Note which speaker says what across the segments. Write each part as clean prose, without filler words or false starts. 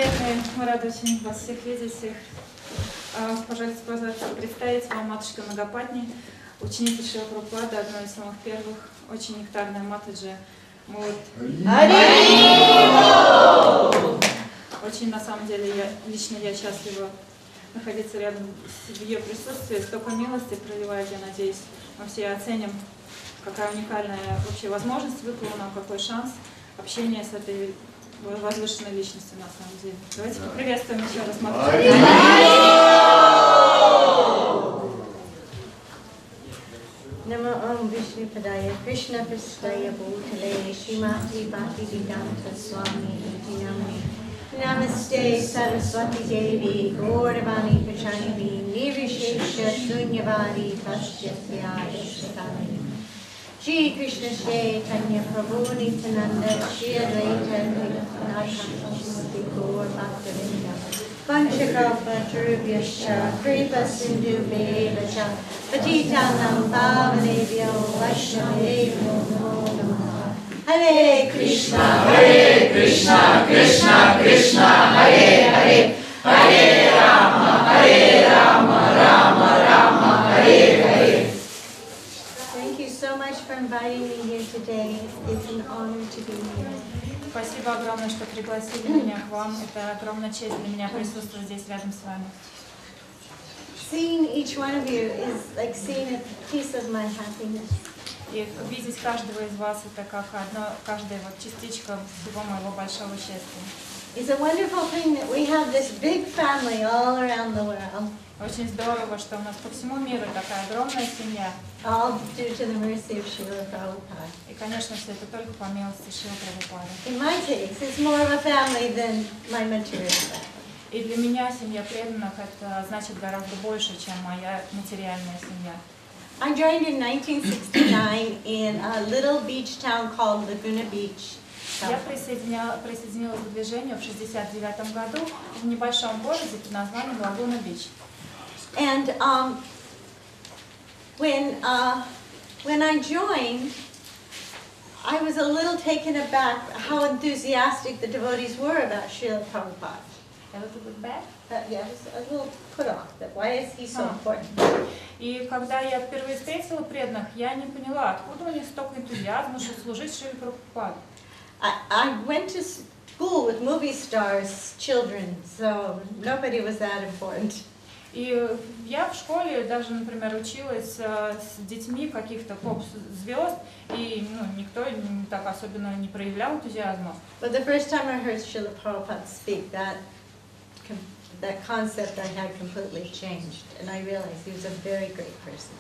Speaker 1: Прекрасные, мы рады очень вас всех видеть, всех. Пожалуйста, представить вам матушка Нагапатни, ученица Шрила Прабхупады, одной из самых первых, очень нектарная Матаджи. Мы вот... Очень, на самом деле, лично я счастлива находиться рядом в ее присутствии, столько милости проливает, я надеюсь, мы все оценим, какая уникальная вообще возможность выпала нам, какой шанс общения с этой возвышенной личностью на самом деле. Давайте поприветствуем еще раз Матаджи.
Speaker 2: Namo Om Vishnu Padaya Krishna Prasthaya Bhutale Srimati Bhaktivedanta Swami Iti Namani Namaste Saraswati Devi Gauravani Pachanivi Nirvishesha Sunyavadi Paschyatyaya Shatani Shri Krishna Chaitanya Prabhu Nityananda Shri Advaita Gadadhar Gaur Bhaktavinda Panchakalpa Tarubhyascha Kripa Sindhu Bheva Patitanam Pavanebhyo Vaishnavebhyo Namo Namaha Hare Krishna Krishna Krishna Hare Hare Hare Rama Rama Rama Hare Hare. Thank you so much for inviting me here today. It's an honor to be here.
Speaker 1: Спасибо огромное, что пригласили меня к вам. Это огромная честь для меня присутствовать здесь рядом с вами.
Speaker 2: Seeing each one of you is like seeing a piece of my happiness.
Speaker 1: И видеть каждого из вас это как каждая вот частичка всего моего большого счастья.
Speaker 2: It's a wonderful thing that we have this big family all around the world.
Speaker 1: Очень здорово, что у нас по всему миру такая огромная семья.
Speaker 2: All due to the mercy of Srila Prabhupada.
Speaker 1: И, конечно, все это только по милости Шрилы Прабхупады.
Speaker 2: In my case, it's more of a family than my material family.
Speaker 1: И для меня семья преданных это значит гораздо больше, чем моя материальная семья.
Speaker 2: I joined in 1969 in a little beach town called Laguna Beach.
Speaker 1: Я присоединилась к движению в 1969 году в небольшом городе под названием Лагуна-Бич.
Speaker 2: And when I joined, I was a little taken aback how enthusiastic the devotees were about Srila Prabhupada.
Speaker 1: A little bit back?
Speaker 2: Yeah, I was a little put off. That why is he so important?
Speaker 1: И когда я впервые встретила преданных, я не поняла, откуда у них столько энтузиазма, чтобы служить Шриле Прабхупаде.
Speaker 2: I went to school with movie stars, children, so nobody was that important.
Speaker 1: И я в школе даже, например, училась с детьми каких-то поп-звезд, и никто так особенно не проявлял энтузиазма.
Speaker 2: But the first time I heard Srila Prabhupada speak, that concept I had completely changed, and I realized he was a very great person.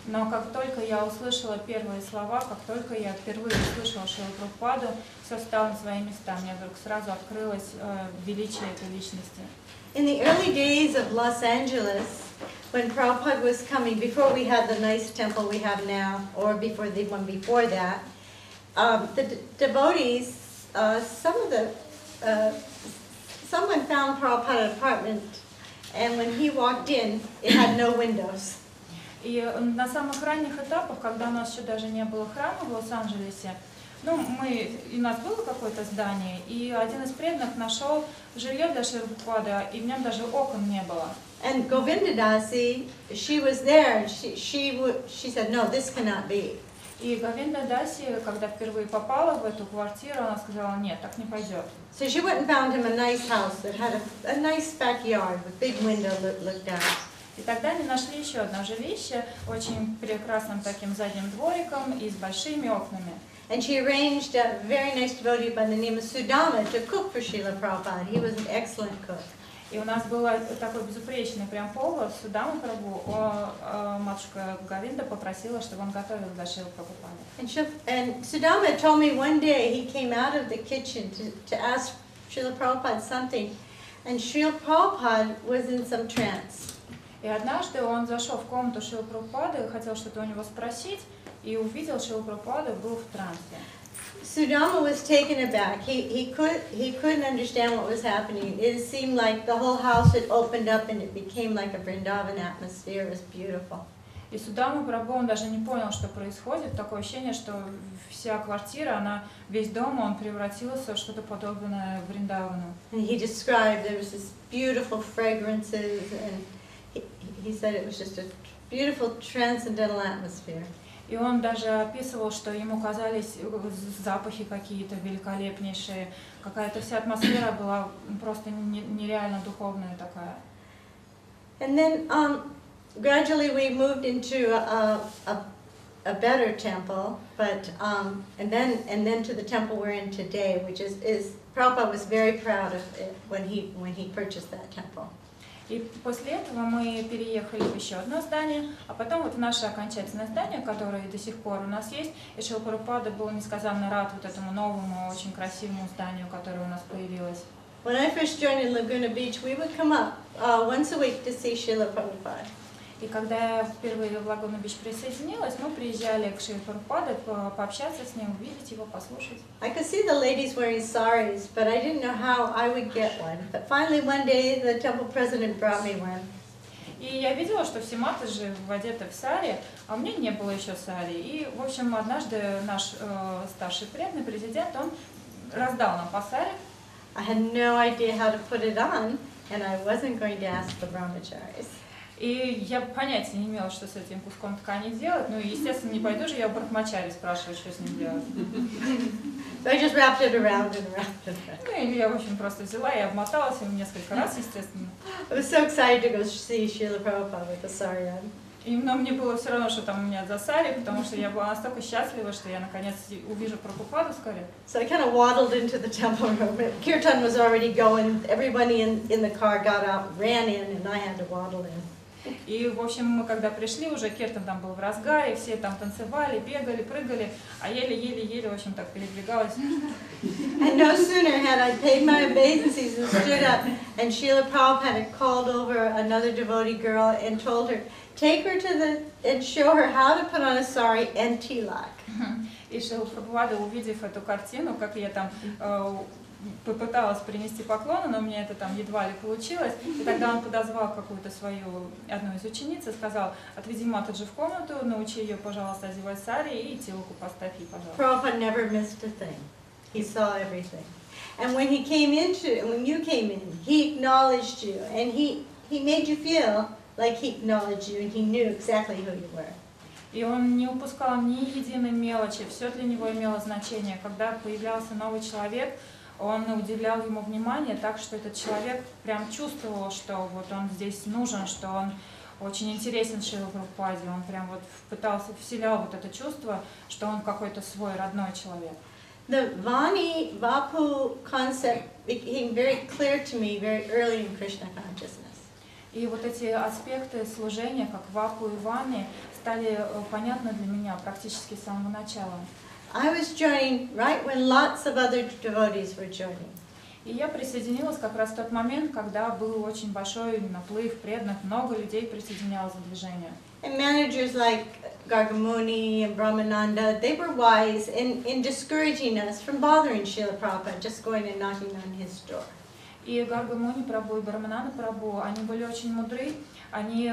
Speaker 1: Но как только я услышала первые слова, как только я впервые услышала Шрилу Прабхупаду, все стало на свои места. Мне вдруг сразу открылось величие этой личности.
Speaker 2: In the early days of Los Angeles, when Prabhupada was coming, before we had the nice temple we have now, or before the one before that, the devotees, someone found Prabhupada an apartment, and when he walked in, it had no windows.
Speaker 1: И на самых ранних этапах, когда у нас еще даже не было храма в Лос-Анджелесе, у нас было какое-то здание, и один из преданных нашел жилье для Шрилы Прабхупады, и в нем даже окон не было.
Speaker 2: And Govinda Dasi, she was there, and she said, no, this cannot be.
Speaker 1: И Говинда Даси, когда впервые попала в эту квартиру, она сказала, нет, так не пойдет.
Speaker 2: So she went and found him a nice house that had a nice backyard with big window that looked out.
Speaker 1: И тогда они нашли еще одно жилище, очень прекрасным таким задним двориком и с большими окнами.
Speaker 2: And she arranged a very nice devotee by the name of Sudama to cook for Srila Prabhupada. He was an excellent cook.
Speaker 1: И у нас был такой безупречный прям повар, Судама Прабху, матушка Говинда попросила, чтобы он готовил для Шрилы Прабхупады.
Speaker 2: And Sudama told me one day he came out of the kitchen to ask Srila Prabhupada something, and Srila Prabhupada was in some trance.
Speaker 1: И однажды он зашел в комнату Шрилы Прабхупады, хотел что-то у него спросить, и увидел Шрилу Прабхупаду, был в трансе.
Speaker 2: Sudama was taken aback. He couldn't understand what was happening. It seemed like the whole house had opened up and it became like a Vrindavan atmosphere. It was beautiful.
Speaker 1: И Судама Прабху, он даже не понял, что происходит. Такое ощущение, что вся квартира, она, весь дом, он превратился в что-то подобное Вриндавану.
Speaker 2: And he described there was this beautiful fragrances, and he said it was just a beautiful transcendental atmosphere.
Speaker 1: И он даже описывал, что ему казались запахи какие-то великолепнейшие. Какая-то вся атмосфера была просто нереально духовная такая.
Speaker 2: And then gradually we moved into a better temple, but and then to the temple we're in today, which is Prabhupada was very proud of it when he purchased that temple.
Speaker 1: И после этого мы переехали в еще одно здание, а потом вот в наше окончательное здание, которое до сих пор у нас есть, и Шрила Прабхупада был несказанно рад вот этому новому, очень красивому зданию, которое у нас появилось.
Speaker 2: When I first joined in Laguna Beach, we would come up once a week to see Srila Prabhupada.
Speaker 1: И когда я впервые в Лагуну Бич присоединилась, мы приезжали к Шриле Прабхупаде пообщаться с ним, увидеть его, послушать.
Speaker 2: I could see the ladies wearing saris, but I didn't know how I would get one. But finally one day the temple president brought me one.
Speaker 1: И я видела, что все матаджи одеты в сари, а у меня не было еще сари. И, в общем, однажды наш старший преданный президент, он раздал нам по сари.
Speaker 2: I had no idea how to put it on, and I wasn't going to ask the brahmacharis.
Speaker 1: И я понятия не имела, что с этим куском ткани делать. Ну и, естественно, не пойду же я у брахмачари спрашивать, что с ним делать.
Speaker 2: So I just wrapped it around and around and around.
Speaker 1: Ну и я, в общем, просто взяла и обмоталась им несколько раз, естественно.
Speaker 2: I was so excited to go see Srila Prabhupada with the sari on.
Speaker 1: Но мне было все равно, что там у меня за сари, потому что я была настолько счастлива, что я наконец увижу Прабхупаду вскоре.
Speaker 2: So I kind of waddled into the temple room. Kirtan was already going. Everybody in the car got out, ran in, and I had to waddle in.
Speaker 1: И, в общем, мы когда пришли, уже Киртан там был в разгаре, все там танцевали, бегали, прыгали, а еле-еле-еле, в общем, так передвигалась.
Speaker 2: And no sooner had I paid my obeisances and stood up, and Srila Prabhupada had called over another devotee girl and told her, take her to and show her how to put on a sari and tilak.
Speaker 1: И Шрила Прабхупада, увидев эту картину, как я там попыталась принести поклоны, но у меня это там едва ли получилось. И тогда он подозвал какую-то свою, одну из учениц и сказал, отведи Матаджи в комнату, научи ее, пожалуйста, одевать сари и тилку поставь ей, пожалуйста.
Speaker 2: Prabhupada never missed a thing. He saw everything. And when you came in, he acknowledged you, and he made you feel like he acknowledged you, and he knew exactly who you were.
Speaker 1: И он не упускал ни единой мелочи, все для него имело значение. Когда появлялся новый человек, он уделял ему внимание так, что этот человек прям чувствовал, что вот он здесь нужен, что он очень интересен Шриле Прабхупаде. Он прям вот пытался, вселял вот это чувство, что он какой-то свой родной человек.
Speaker 2: The Vani Vapu concept became very clear to me very early in Krishna consciousness.
Speaker 1: И вот эти аспекты служения, как Вапу и Вани, стали понятны для меня практически с самого начала.
Speaker 2: I was joining right when lots of other devotees were joining.
Speaker 1: И я присоединилась как раз в тот момент, когда был очень большой наплыв преданных, много людей присоединялось в движение.
Speaker 2: And managers like Gargamuni and Brahmananda, they were wise in discouraging us from bothering Srila Prabhupada, just going and knocking on his door.
Speaker 1: И Гаргамуни Прабху и Брамананда Прабху, они были очень мудры, они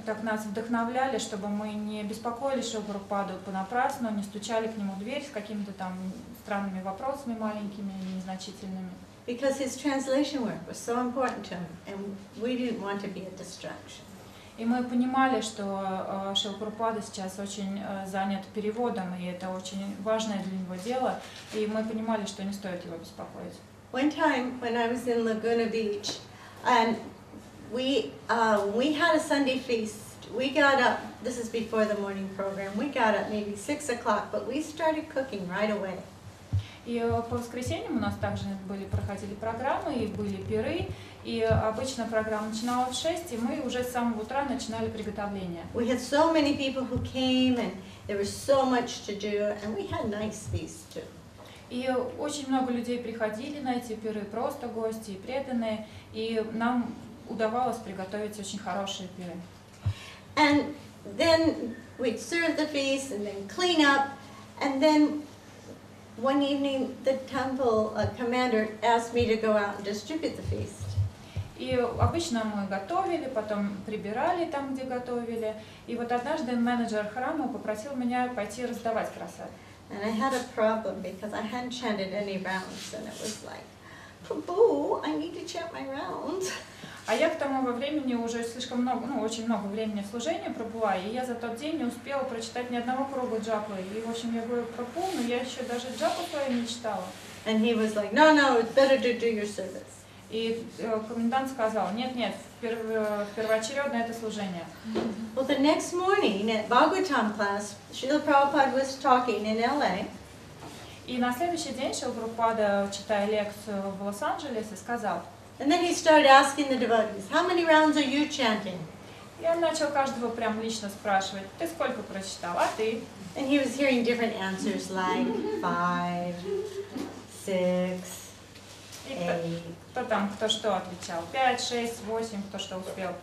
Speaker 1: так нас вдохновляли, чтобы мы не беспокоили Шрилу Прабхупаду понапрасну, не стучали к нему в дверь с какими-то там странными вопросами маленькими, незначительными.
Speaker 2: Because his translation work was so important to him, and we didn't want to be a distraction.
Speaker 1: И мы понимали, что Шрила Прабхупада сейчас очень занят переводом, и это очень важное для него дело, и мы понимали, что не стоит его беспокоить.
Speaker 2: One time when I was in Laguna Beach, and we had a Sunday feast. We got up, this is before the morning program, we got up maybe 6 o'clock, but we started cooking right away.
Speaker 1: И по воскресеньям у нас также проходили программы, и были пиры, и обычно программа начинала в 6, и мы уже с самого утра начинали приготовление.
Speaker 2: We had so many people who came, and there was so much to do, and we had nice feasts too.
Speaker 1: И очень много людей приходили на эти пиры, просто гости и преданные, и нам удавалось приготовить очень хорошие пиры.
Speaker 2: And then we'd serve the feast and then clean up, and then one evening the temple commander asked me to go out and distribute the feast.
Speaker 1: И обычно мы готовили, потом прибирали там, где готовили. И вот однажды менеджер храма попросил меня пойти раздавать просад.
Speaker 2: And I had a problem because I hadn't chanted any rounds, and it was like, Prabhu, I need to chant my rounds.
Speaker 1: А я к тому времени уже слишком много, очень много времени в служении пробыла, и я за тот день не успела прочитать ни одного круга джапы. И, в общем, я говорю, Прабху, но я еще даже джапу свою не читала.
Speaker 2: And he was like, no, it's better to do your service.
Speaker 1: И комендант сказал, нет, первоочередно это служение.
Speaker 2: Well, the next morning at Bhagavatam class, Srila Prabhupada was talking in LA.
Speaker 1: И на следующий день Шрила Прабхупада, читая лекцию в Лос-Анджелесе, сказал.
Speaker 2: And then he started asking the devotees, how many rounds are you chanting?
Speaker 1: И он начал каждого прям лично спрашивать, ты сколько прочитал, а ты?
Speaker 2: And he was hearing different answers like 5, 6, 8.
Speaker 1: Кто там, кто что отвечал, 5, 6, 8, кто что успел.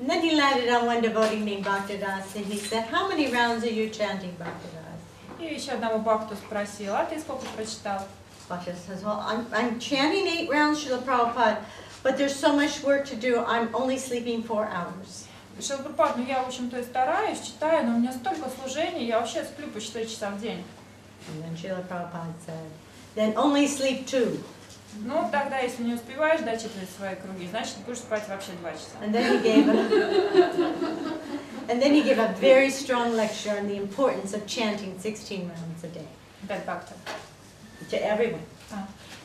Speaker 2: And then he landed on one devotee named Bhaktadas, and he said, how many rounds are you chanting, Bhaktadas?
Speaker 1: И еще одного бхакту спросил, а ты сколько прочитал?
Speaker 2: Bhaktadas says, well, I'm chanting 8 rounds, Srila Prabhupada, but there's so much work to do, I'm only sleeping 4 hours.
Speaker 1: Шрила Прабхупада, я, в общем-то, и стараюсь, читаю, но у меня столько служений, я вообще сплю по 4 часа в день.
Speaker 2: And then Srila Prabhupada said, then only sleep 2.
Speaker 1: Ну, тогда, если не успеваешь дочитывать свои круги, значит, будешь спать вообще 2 часа.
Speaker 2: And then he gave a very strong lecture on the importance of chanting 16 rounds a day.
Speaker 1: That bhakta.
Speaker 2: To everyone.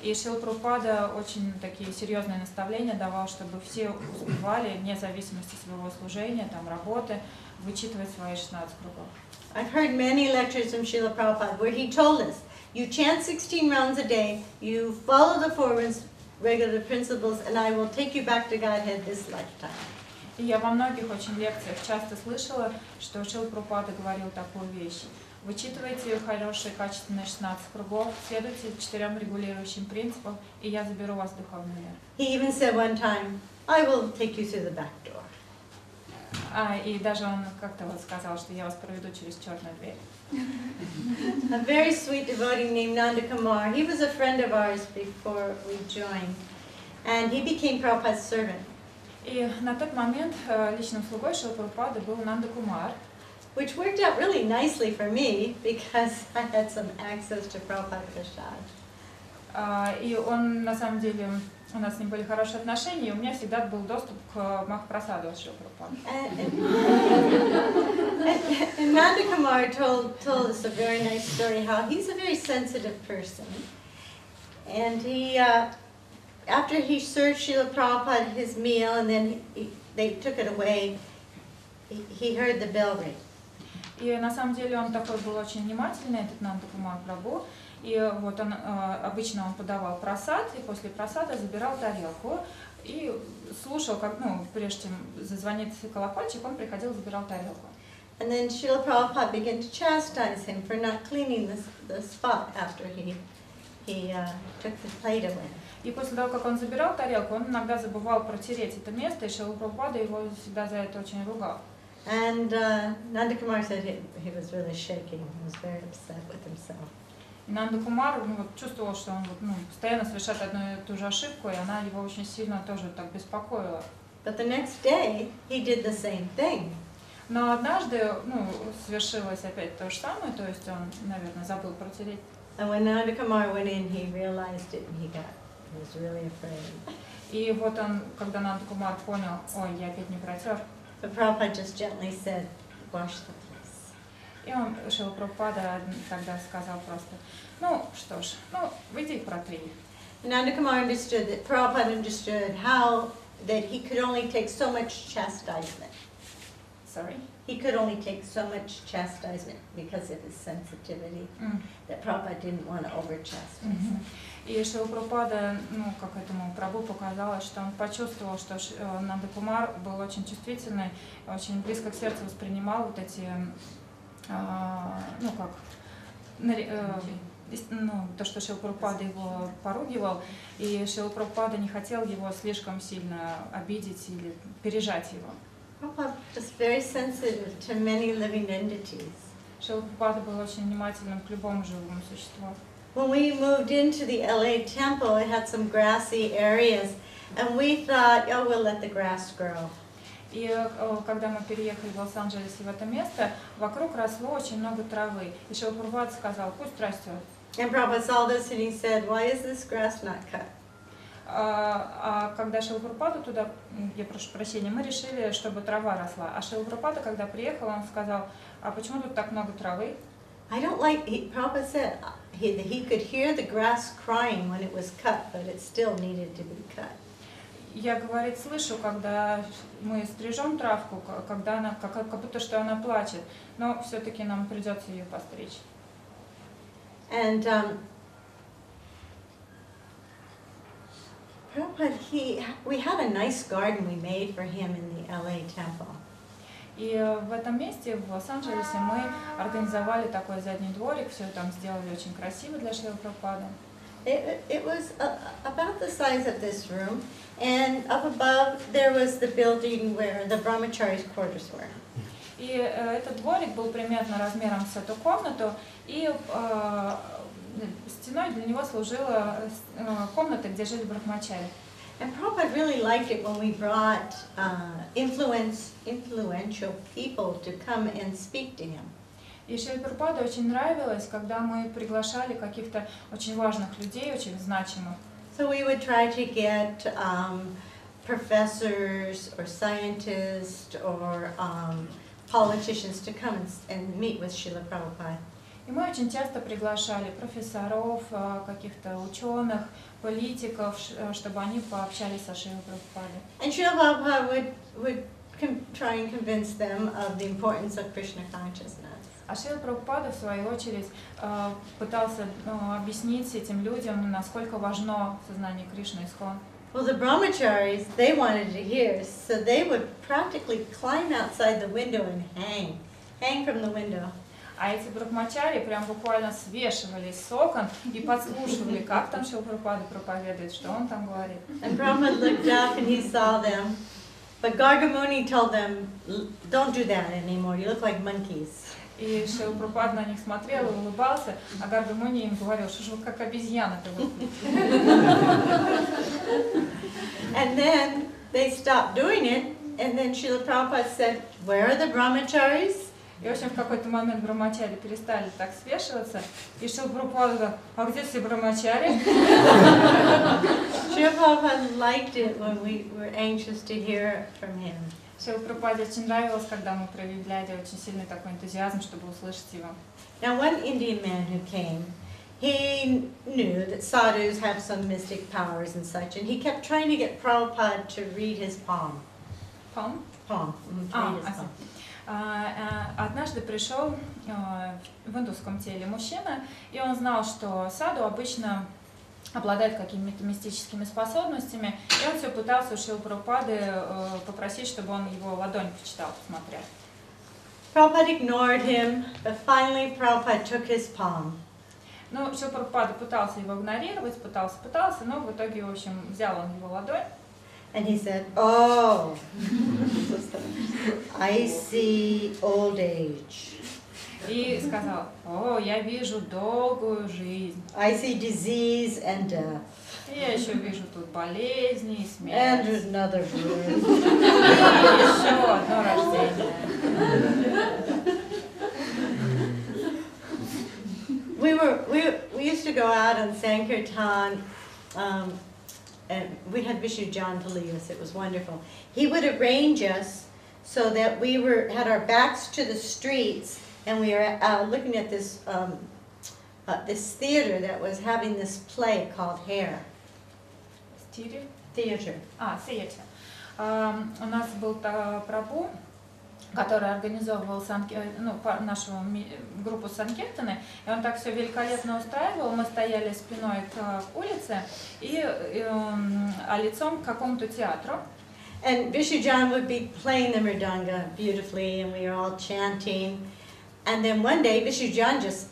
Speaker 1: И Шрила Прабхупада очень такие серьезные наставления давал, чтобы все успевали, вне зависимости от своего служения, там, работы, вычитывать свои 16 кругов.
Speaker 2: I've heard many lectures from Srila Prabhupada where he told us, you chant 16 rounds a day, you follow the 4 regular principles, and I will take you back to Godhead this lifetime.
Speaker 1: И я во многих очень лекциях часто слышала, что Шрила Прабхупада говорил такую вещь. Вычитывайте хорошие, качественные 16 кругов, следуйте 4 регулирующим принципам, и я заберу вас в духовный мир.
Speaker 2: He even said one time, I will take you through the back door.
Speaker 1: И даже он как-то вот сказал, что я вас проведу через черную дверь.
Speaker 2: A very sweet devotee named Nanda Kumar, he was a friend of ours before we joined, and he became Prabhupada's servant.
Speaker 1: И на тот момент личным слугой Шрила Прабхупады был Нанда Кумар,
Speaker 2: which worked out really nicely for me because I had some access to Prabhupada Prasad.
Speaker 1: И он, на самом деле, у нас с ним были хорошие отношения, и у меня всегда был доступ к Махапрасаду от Шрила Прабхупады.
Speaker 2: And Nanda Kumar told us a very nice story how he's a very sensitive person. And he, after he served Srila Prabhupada his meal and then they took it away, he heard the bell ring.
Speaker 1: И на самом деле он такой был очень внимательный, этот Нанда Кумар Прабху. И вот он, обычно он подавал прасад, и после прасада забирал тарелку. И слушал, как, прежде чем зазвонит колокольчик, он приходил, забирал тарелку.
Speaker 2: And then Srila Prabhupada began to chastise him for not cleaning the spot after he took the plate away.
Speaker 1: И после того, как он забирал тарелку, он иногда забывал протереть это место, и Шрила Прабхупада его всегда за это очень ругал.
Speaker 2: And Nanda Kumar said he was really shaking. He was very upset with himself.
Speaker 1: И Нанда Кумар чувствовал, что он постоянно совершает одну и ту же ошибку, и она его очень сильно тоже так беспокоила.
Speaker 2: But the next day, he did the same thing.
Speaker 1: Но однажды, совершилось опять то же самое, то есть он, наверное, забыл протереть.
Speaker 2: And when Nanda Kumar went in, he realized it, and he was really afraid.
Speaker 1: И вот он, когда Нанда Кумар понял, ой, я опять не протер.
Speaker 2: But Prabhupada just gently said, wash the place.
Speaker 1: И он, Шрила Прабхупада, тогда сказал просто, что ж, выйди и протри.
Speaker 2: Nanda Kumar understood that Prabhupada understood how that he could only take so much chastisement.
Speaker 1: Sorry?
Speaker 2: He could only take so much chastisement because of his sensitivity, that Prabhupada didn't want to over-chastise.
Speaker 1: И Шрила Прабхупада, как этому Прабху показалось, что он почувствовал, что Нанда Кумар был очень чувствительный, очень близко к сердцу воспринимал вот эти, то, что Шрила Прабхупада его поругивал, и Шрила Прабхупада не хотел его слишком сильно обидеть или пережать его.
Speaker 2: Prabhupada was very sensitive to many living entities.
Speaker 1: Шрила Прабхупада был очень внимательным к любому живому существу.
Speaker 2: when we moved into the LA temple, it had some grassy areas, and we thought, oh, we'll let the grass grow.
Speaker 1: И когда мы переехали в Лос-Анджелес в это место, вокруг росло очень много травы. И Шрила Прабхупада сказал, пусть растет.
Speaker 2: And Prabhupada saw this and he said, why is this grass not cut?
Speaker 1: А когда Шрила Прабхупада туда, я прошу прощения, мы решили, чтобы трава росла. А Шрила Прабхупада, когда приехал, он сказал, а почему тут так много травы?
Speaker 2: I don't like, Prabhupada said he could hear the grass crying when it was cut, but it still needed to be cut.
Speaker 1: Я, говорит, слышу, когда мы стрижем травку, когда она, как будто что она плачет, но все-таки нам придется ее постричь.
Speaker 2: And Prabhupada, we had a nice garden we made for him in the LA temple.
Speaker 1: И в этом месте, в Лос-Анджелесе, мы организовали такой задний дворик, все там сделали очень красиво для Шрилы Прабхупады.
Speaker 2: It was about the size of this room, and up above there was the building where the brahmachari's quarters were.
Speaker 1: И этот дворик был примерно размером с эту комнату, и стеной для него служила комната, где жили брахмачари.
Speaker 2: And Prabhupada really liked it when we brought influential people to come and speak to him.
Speaker 1: И Шриле Прабхупаде очень нравилось, когда мы приглашали каких-то очень важных людей, очень значимых.
Speaker 2: So we would try to get professors or scientists or politicians to come and meet with Srila Prabhupada.
Speaker 1: И мы очень часто приглашали профессоров, каких-то ученых, политиков, чтобы они пообщались со Шрилой Прабхупадой.
Speaker 2: And Srila Prabhupada would try and convince them of the importance of Krishna consciousness.
Speaker 1: А Шрила Прабхупада, в свою очередь, пытался объяснить этим людям, насколько важно сознание Кришны Искон.
Speaker 2: Well, the brahmacharis, they wanted to hear, so they would practically climb outside the window and hang from the window.
Speaker 1: А эти брахмачари прям буквально свешивались с окон и подслушивали, как там Шрила Прабхупада проповедует, что он там говорит.
Speaker 2: And Prabhupada looked up and he saw them, but Gargamuni told them, don't do that anymore, you look like monkeys.
Speaker 1: И Шрила Прабхупада на них смотрел и улыбался, а Гаргамуни им говорил, что же вы как обезьяны-то выглядите.
Speaker 2: And then they stopped doing it, and then Srila Prabhupada said, where are the brahmacharis?
Speaker 1: И, в общем, в какой-то момент брахмачари перестали так свешиваться, и Шрила Прабхупада говорил, а где все брахмачари?
Speaker 2: Srila Prabhupada liked it when we were anxious to hear from him.
Speaker 1: Шриле Прабхупаде очень нравилось, когда мы проявляли очень сильный такой энтузиазм, чтобы услышать его.
Speaker 2: Now, one Indian man who came, he knew that sadhus have some mystic powers and such, and he kept trying to get Prabhupada to read his palm.
Speaker 1: Palm?
Speaker 2: Palm. Read his palm.
Speaker 1: Однажды пришел в индусском теле мужчина, и он знал, что саду обычно обладает какими-то мистическими способностями, и он все пытался у Шрилы Прабхупады попросить, чтобы он его ладонь почитал, посмотрел.
Speaker 2: Prabhupada ignored him, but finally Prabhupada took his palm.
Speaker 1: Ну, Шрила Прабхупада пытался его игнорировать, пытался, но в итоге, в общем, взял он его ладонь.
Speaker 2: And he said, oh, I see old age.
Speaker 1: И сказал, о, я вижу долгую жизнь.
Speaker 2: I see disease and death.
Speaker 1: Я еще вижу тут болезни и смерть.
Speaker 2: And another birth.
Speaker 1: И еще одно рождение.
Speaker 2: We used to go out on Sankirtan, and we had Vishnu John to lead us. It was wonderful. He would arrange us so that we had our backs to the streets, and we were looking at this this theater that was having this play called Hair.
Speaker 1: Theater?
Speaker 2: Theater.
Speaker 1: Theater. У нас был Прабhu, который организовывал нашу группу Санкиртаны, и он так все великолепно устраивал. Мы стояли спиной к улице а лицом к какому-то театру.
Speaker 2: And Vishnu John would be playing the mridanga beautifully, and we were all chanting. And then one day, Vishnu John just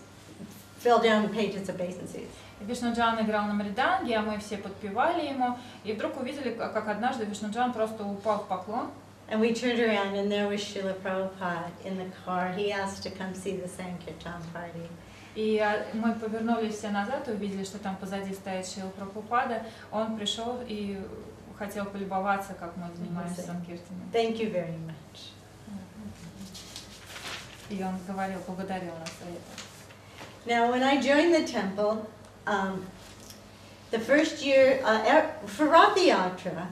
Speaker 2: fell down and paid his obeisances.
Speaker 1: Вишну Джан играл на мриданге, а мы все подпевали ему, и вдруг увидели, как однажды Вишну Джан просто упал в поклон.
Speaker 2: And we turned around, and there was Srila Prabhupada in the car. He asked to come see the Sankirtan party.
Speaker 1: И мы повернулись все назад и увидели, что там позади стоит Шрила Прабхупада. Он пришел и хотел полюбоваться, как мы занимаемся санкиртаном.
Speaker 2: Thank you very much.
Speaker 1: И он говорил, благодарил нас за это.
Speaker 2: Now, when I joined the temple, the first year for Rath Yatra,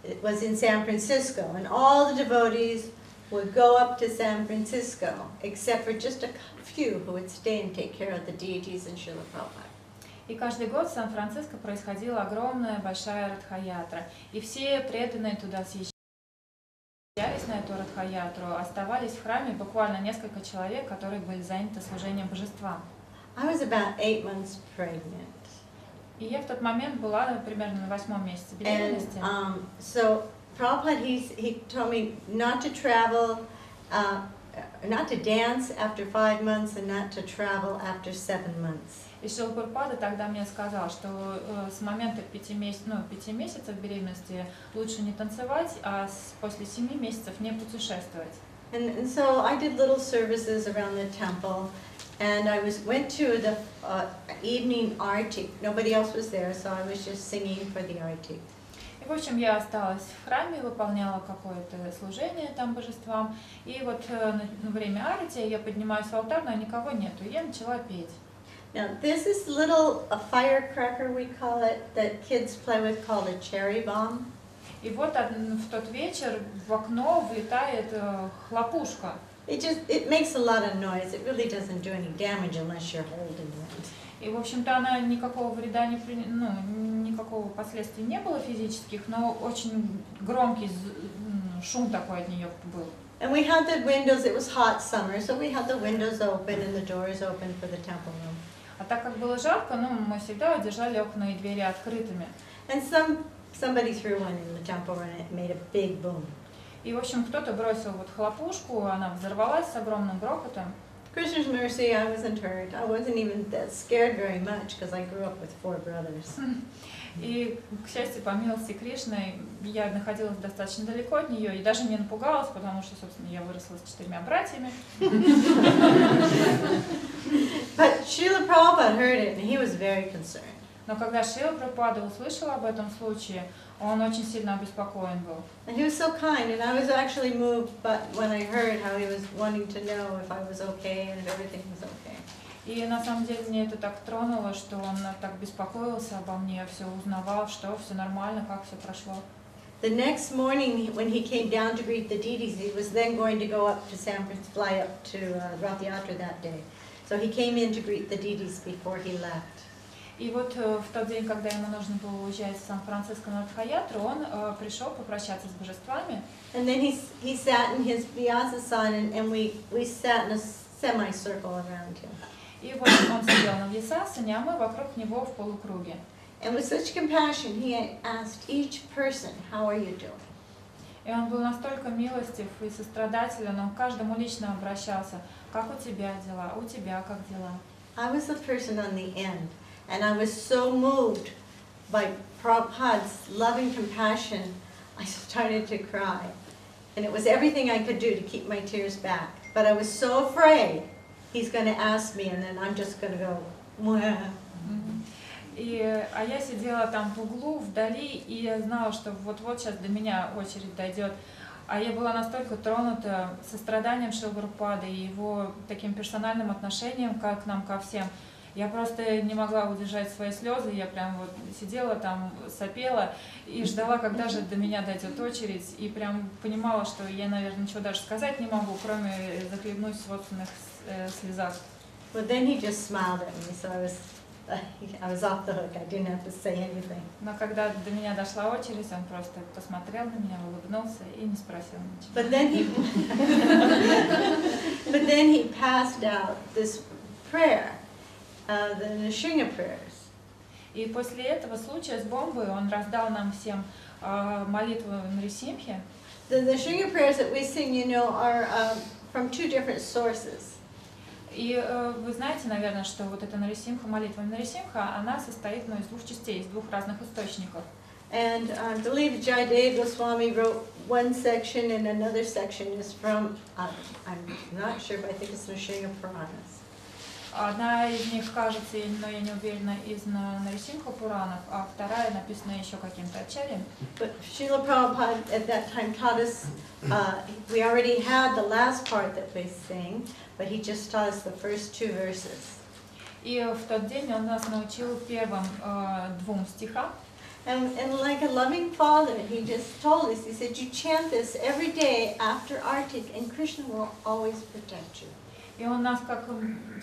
Speaker 2: it was in San Francisco, and all the devotees would go up to San Francisco, except for just a few who would stay and take care of the deities and Srila Prabhupada.
Speaker 1: И каждый год в Сан-Франциско происходила огромная большая Радха-ятра, и все преданные туда съезжались на эту Радха-ятру, оставались в храме буквально несколько человек, которые были заняты служением божествам.
Speaker 2: I was about 8 months pregnant.
Speaker 1: И я в тот момент была примерно на 8-м месяце беременности.
Speaker 2: And so Prabhupada, he told me not to travel, not to dance after 5 months and not to travel after 7 months.
Speaker 1: И Шрила Прабхупада тогда мне сказал, что с момента 5 месяцев беременности лучше не танцевать, а после 7 месяцев не путешествовать.
Speaker 2: And so I did little services around the temple, and I went to the evening arti. Nobody else was there, so I was just singing for the arti.
Speaker 1: И, в общем, я осталась в храме, выполняла какое-то служение там божествам. И вот на время арти я поднимаюсь в алтарь, но никого нету. И я начала петь.
Speaker 2: Now, there's this little firecracker, we call it, that kids play with, called a cherry bomb.
Speaker 1: И вот в тот вечер в окно влетает хлопушка.
Speaker 2: It makes a lot of noise. It really doesn't do any damage unless you're holding it.
Speaker 1: И, в общем-то, она никакого вреда никакого последствия не было физических, но очень громкий шум такой от нее был.
Speaker 2: And we had the windows, it was hot summer, so we had the windows open and the doors open for the temple room.
Speaker 1: А так как было жарко, мы всегда держали окна и двери открытыми.
Speaker 2: And somebody threw one in the temple room and it made a big boom.
Speaker 1: И, в общем, кто-то бросил вот хлопушку, она взорвалась с огромным грохотом.
Speaker 2: Krishna's mercy, I wasn't hurt. I wasn't even that scared very much because I grew up with 4 brothers.
Speaker 1: И, к счастью, по милости Кришны, я находилась достаточно далеко от нее и даже не напугалась, потому что, собственно, я выросла с 4 братьями.
Speaker 2: But Srila Prabhupada heard it and he was very concerned.
Speaker 1: Но когда Шрила Прабхупада услышал об этом случае, он очень сильно обеспокоен был.
Speaker 2: And he was so kind, and I was actually moved, but when I heard how he was wanting to know if I was okay and if everything was okay.
Speaker 1: И на самом деле мне это так тронуло, что он так беспокоился обо мне, все узнавал, что все нормально, как все прошло.
Speaker 2: The next morning, when he came down to greet the deities, he was then going to go up to fly up to Rath Yatra that day. So he came in to greet the deities before he left.
Speaker 1: И вот в тот день, когда ему нужно было уезжать в Сан-Франциско на Радха-ятру, он пришел попрощаться с божествами.
Speaker 2: And then he sat in his Vyasa-san, and we sat in a semicircle around him.
Speaker 1: И вот он сидел на Вьясасане, а мы вокруг него в полукруге.
Speaker 2: And with such compassion, he had asked each person, "How are you doing?"
Speaker 1: И он был настолько милостив и сострадателен, он к каждому лично обращался. Как у тебя дела? У тебя как дела?
Speaker 2: I was the person on the end, and I was so moved by Prabhupada's loving compassion, I started to cry. And it was everything I could do to keep my tears back. But I was so afraid he's going to ask me, and then I'm just going to go, "Mwah."
Speaker 1: А я сидела там в углу, вдали, и я знала, что вот-вот сейчас до меня очередь дойдет. А я была настолько тронута состраданием Шрилы Прабхупады и его таким персональным отношением к нам, ко всем. Я просто не могла удержать свои слезы, я прям вот сидела там, сопела и ждала, когда же до меня дойдет очередь, и прям понимала, что я, наверное, ничего даже сказать не могу, кроме захлебнусь в собственных слезах.
Speaker 2: Well, then he just smiled at me, so I was off the hook. I didn't have to say anything.
Speaker 1: Но когда до меня дошла очередь, он просто посмотрел на меня, улыбнулся и не спросил ничего.
Speaker 2: But then he passed out this prayer, the Nrsimha prayers.
Speaker 1: И после этого случая с бомбой он раздал нам всем молитву Нрисимхи.
Speaker 2: The Nrsimha prayers that we sing, you know, are from 2 different sources.
Speaker 1: И вы знаете, наверное, что вот эта Нарисимха, молитва Нарисимха, она состоит из 2 частей, из 2 разных источников.
Speaker 2: And I believe Jayadeva Goswami wrote one section, and another section is from, I'm not sure, but I think it's Nrsimha Puranas.
Speaker 1: Одна из них, кажется, но я не уверена, из Нарисимха Пуранов, а вторая написана еще каким-то ачарьем.
Speaker 2: But Srila Prabhupada at that time taught us, we already had the last part that we sing, but he just taught us the first 2 verses.
Speaker 1: И в тот день он нас научил первым 2 стихам.
Speaker 2: And like a loving father, he just told us, he said, you chant this every day after Artik, and Krishna will always protect you.
Speaker 1: И он нас, как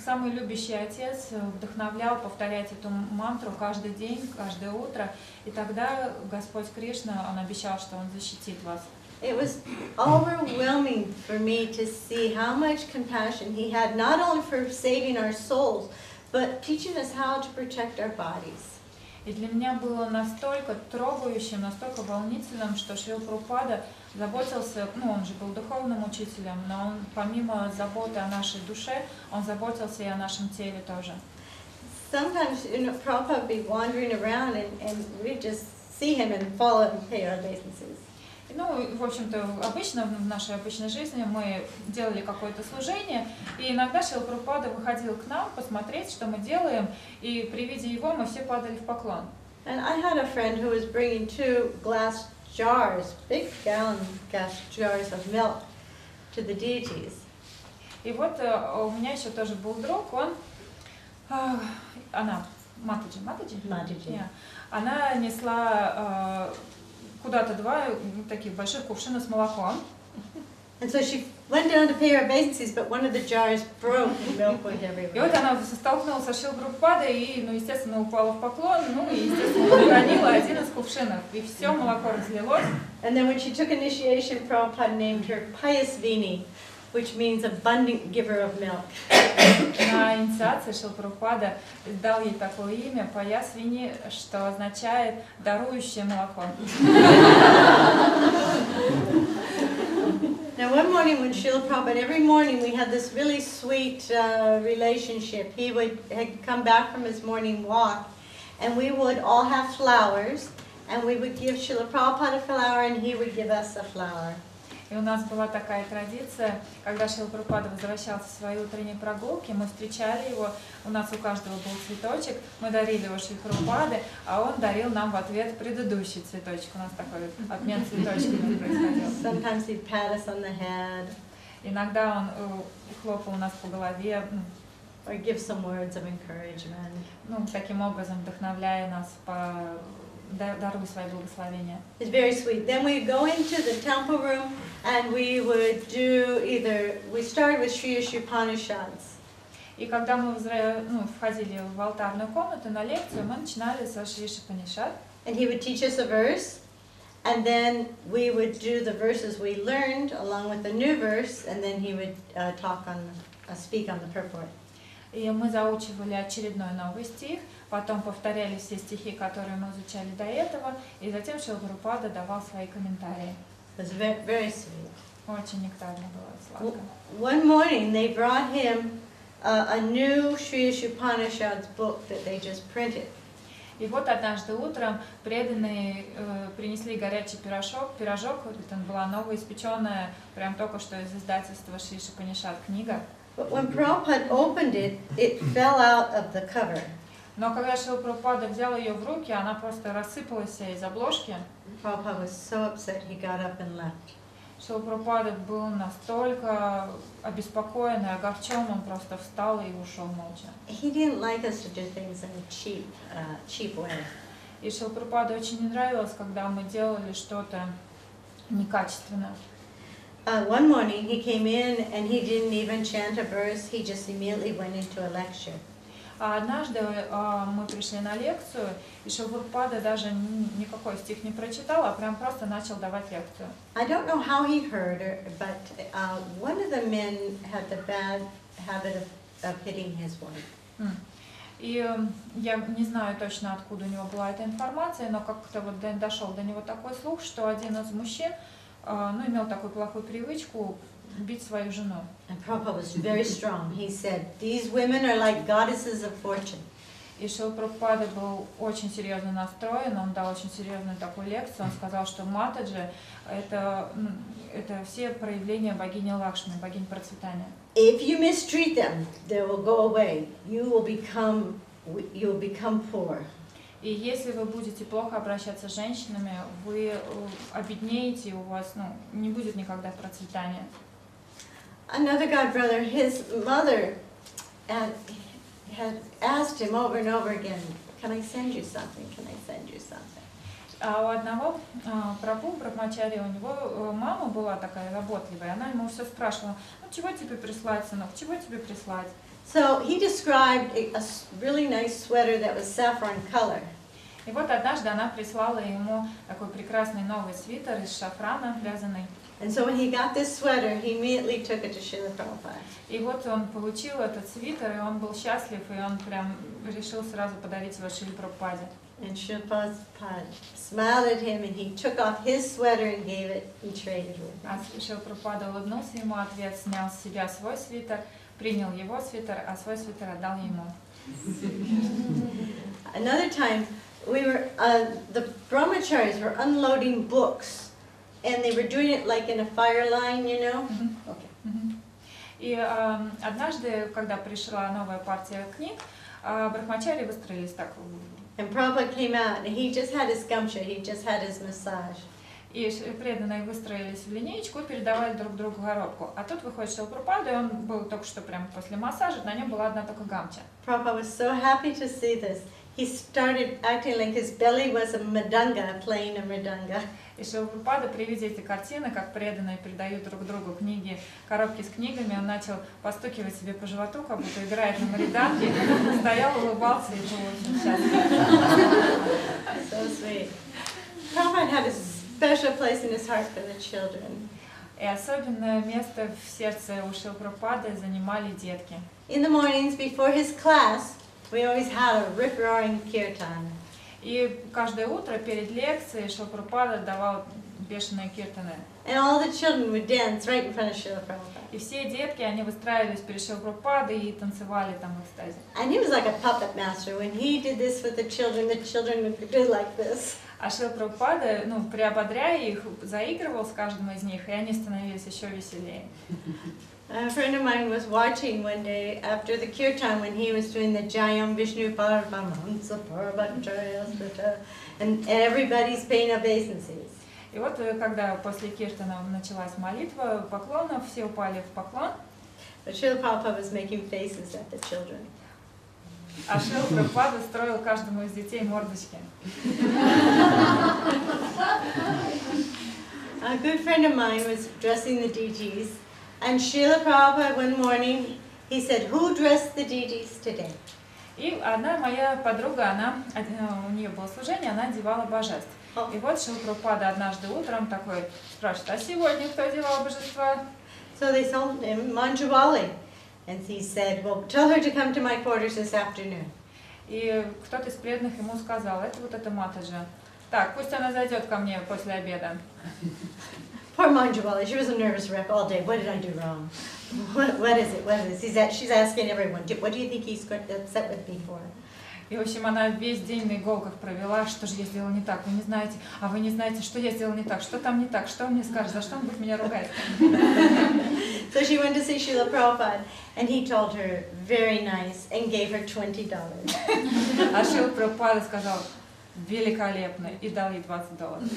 Speaker 1: самый любящий отец, вдохновлял повторять эту мантру каждый день, каждое утро. И тогда Господь Кришна, Он обещал, что Он защитит вас.
Speaker 2: It was overwhelming for me to see how much compassion he had, not only for saving our souls, but teaching us how to protect our bodies.
Speaker 1: И для меня было настолько трогающим, настолько волнительным, что Шрила Прабхупада заботился, он же был духовным учителем, но он помимо заботы о нашей душе, он заботился и о нашем теле тоже.
Speaker 2: Sometimes, Prabhupada would be wandering around and we just see him and follow and pay our obeisances.
Speaker 1: В общем-то, обычно, в нашей обычной жизни мы делали какое-то служение, и иногда Шрила Прабхупада выходил к нам посмотреть, что мы делаем, и при виде его мы все падали в поклон.
Speaker 2: And I had a friend who was bringing 2 glass jars, big gallon glass jars of milk to the deities.
Speaker 1: И вот у меня еще тоже был друг, она, Матаджи,
Speaker 2: Mataji.
Speaker 1: она несла куда-то 2 таких больших кувшина с молоком.
Speaker 2: And so she went down to pay her obeisances, but one of the jars broke and milk went everywhere.
Speaker 1: И вот она столкнулась со Шрилой Прабхупадой и, естественно, упала в поклон, и, естественно, уронила один из кувшинов, и все молоко разлилось.
Speaker 2: And then when she took initiation, Prabhupada named her Payasvini, which means abundant giver of milk.
Speaker 1: На инициации Шрила Прабхупада дал ей такое имя Паясвини, что означает «дарующее молоко».
Speaker 2: Now one morning when Srila Prabhupada, every morning we had this really sweet relationship. He would come back from his morning walk and we would all have flowers and we would give Srila Prabhupada a flower and he would give us a flower.
Speaker 1: И у нас была такая традиция, когда Шрила Прабхупада возвращался с своей утренней прогулки, мы встречали его, у нас у каждого был цветочек, мы дарили его Шриле Прабхупаде, а он дарил нам в ответ предыдущий цветочек. У нас такой обмен цветочками происходил.
Speaker 2: Sometimes he'd pat us on the head.
Speaker 1: Иногда он хлопал нас по голове.
Speaker 2: Or give some words of encouragement.
Speaker 1: Таким образом вдохновляя нас даруй свои благословения.
Speaker 2: It's very sweet. Then we go into the temple room and we would do we started with Sri Upanishads.
Speaker 1: И когда мы входили в алтарную комнату на лекцию, мы начинали со Шри Upanishad.
Speaker 2: And he would teach us a verse, and then we would do the verses we learned along with the new verse, and then he would speak on the purport.
Speaker 1: И мы заучивали очередной новый стих, потом повторяли все стихи, которые мы изучали до этого, и затем Шрила Прабхупада давал свои комментарии.
Speaker 2: It was very, very sweet.
Speaker 1: Очень нектарно было, сладко.
Speaker 2: One morning they brought him a new Sri Upanishads book that they just printed.
Speaker 1: И вот однажды утром преданные принесли горячий пирожок, это была новоиспеченная, прям только что из издательства Шри Upanishad книга.
Speaker 2: But when Prabhupada opened it, it fell out of the cover.
Speaker 1: Но когда Шрила Прабхупада взял ее в руки, она просто рассыпалась из обложки.
Speaker 2: Prabhupada was so upset he got up and left.
Speaker 1: Шрила Прабхупада был настолько обеспокоен и огорчен, он просто встал и ушел молча.
Speaker 2: He didn't like us to do things in a cheap way.
Speaker 1: И Шрила Прабхупаде очень не нравилось, когда мы делали что-то некачественно.
Speaker 2: One morning he came in and he didn't even chant a verse, he just immediately went into a lecture.
Speaker 1: А однажды мы пришли на лекцию, и Шрила Прабхупада даже никакой стих не прочитал, а прям просто начал давать лекцию.
Speaker 2: I don't know how he heard her, but one of the men had the bad habit of hitting his wife.
Speaker 1: И я не знаю точно, откуда у него была эта информация, но как-то вот дошел до него такой слух, что один из мужчин имел такую плохую привычку бить свою жену.
Speaker 2: And Prabhupada was very strong. He said, "These women are like goddesses of fortune."
Speaker 1: И Шрила Прабхупада был очень серьезно настроен, он дал очень серьезную такую лекцию, он сказал, что Матаджи это все проявления богини Лакшми, богини процветания.
Speaker 2: If you mistreat them, they will go away. You will become poor.
Speaker 1: И если вы будете плохо обращаться с женщинами, вы обеднеете, у вас не будет никогда процветания.
Speaker 2: Another god brother, his mother had asked him over and over again, "Can I send you something? Can I send you something?"
Speaker 1: А у одного Прабху, Брахмачари, у него мама была такая заботливая, она ему все спрашивала, ну чего тебе прислать, сынок, чего тебе прислать?
Speaker 2: So he described a really nice sweater that was saffron color.
Speaker 1: И вот однажды она прислала ему такой прекрасный новый свитер из шафрана вязаный.
Speaker 2: And so when he got this sweater, he immediately took it to Srila Prabhupada.
Speaker 1: И вот он получил этот свитер, и он был счастлив, и он прям решил сразу подарить его Шриле Прабхупаде.
Speaker 2: And Srila Prabhupada smiled at him, and he took off his sweater and gave it and traded with him.
Speaker 1: А Шрила Прабхупада улыбнулся ему, ответ снял с себя свой свитер, принял его свитер, а свой свитер отдал ему.
Speaker 2: Another time, the brahmacharis were unloading books. And they were doing it like in a fire line, you know? Okay.
Speaker 1: И однажды, когда пришла новая партия книг, брахмачари выстроились так.
Speaker 2: And Prabhupada came out, and he just had his gamcha, he just had his massage.
Speaker 1: И преданные выстроились в линеечку и передавали друг другу коробку. А тут выходит Шрила Прабхупада, и он был только что прямо после массажа, на нем была одна только гамча.
Speaker 2: Prabhupada was so happy to see this. He started acting like his belly was a mridanga, playing a mridanga.
Speaker 1: И Шрила Прабхупада при виде этой картины, как преданные передают друг другу книги, коробки с книгами, он начал постукивать себе по животу, как будто играет на мриданге, стоял, улыбался и был очень счастлив.
Speaker 2: So sweet. Prabhupada had a special place in his heart for the children.
Speaker 1: И особенное место в сердце у Шрилы Прабхупады занимали детки.
Speaker 2: In the mornings before his class, we always had a rip-roaring kirtan.
Speaker 1: И каждое утро перед лекцией Шрила Прабхупада давал бешеные киртаны.
Speaker 2: And all the children would dance right in front of Srila Prabhupada.
Speaker 1: И все детки, они выстраивались перед Шрилой Прабхупадой и танцевали там в экстазе.
Speaker 2: And he was like a puppet master. When he did this with the children would do like this.
Speaker 1: А Шрила Прабхупада, приободряя их, заигрывал с каждым из них, и они становились еще веселее.
Speaker 2: A friend of mine was watching one day after the kirtan when he was doing the Jayam Vishnu Parvamam Saparvachayasvata, and everybody's paying obeisances.
Speaker 1: И вот, когда после киртана началась молитва поклонов, все упали в поклон.
Speaker 2: But Srila Prabhupada was making faces at the children.
Speaker 1: А Шрила Прабхупада строил каждому из детей мордочки.
Speaker 2: A good friend of mine was dressing the deities, and Srila Prabhupada one morning, he said, "Who dressed the deities today?"
Speaker 1: И одна моя подруга, у нее было служение, она одевала божеств. И вот Шрила Прабхупада однажды утром такой спрашивает, а сегодня кто одевал божества?
Speaker 2: So they told him, Manjuvali. And he said, well, tell her to come to my quarters this afternoon.
Speaker 1: И кто-то из преданных ему сказал, это вот эта Матаджи. Так, пусть она зайдет ко мне после обеда.
Speaker 2: Poor Manjuvali, she was a nervous wreck all day. What did I do wrong? What is it? What is it? She's asking everyone, what do you think he's upset with me for?
Speaker 1: И, в общем, она весь день на иголках провела, что же я сделала не так, вы не знаете, а вы не знаете, что я сделала не так, что там не так, что он мне скажет, за что он будет меня ругать.
Speaker 2: So she went to see Srila Prabhupada, and he told her, very nice, and gave her $20.
Speaker 1: А Шрила Прабхупада сказал, великолепно, и дал ей $20.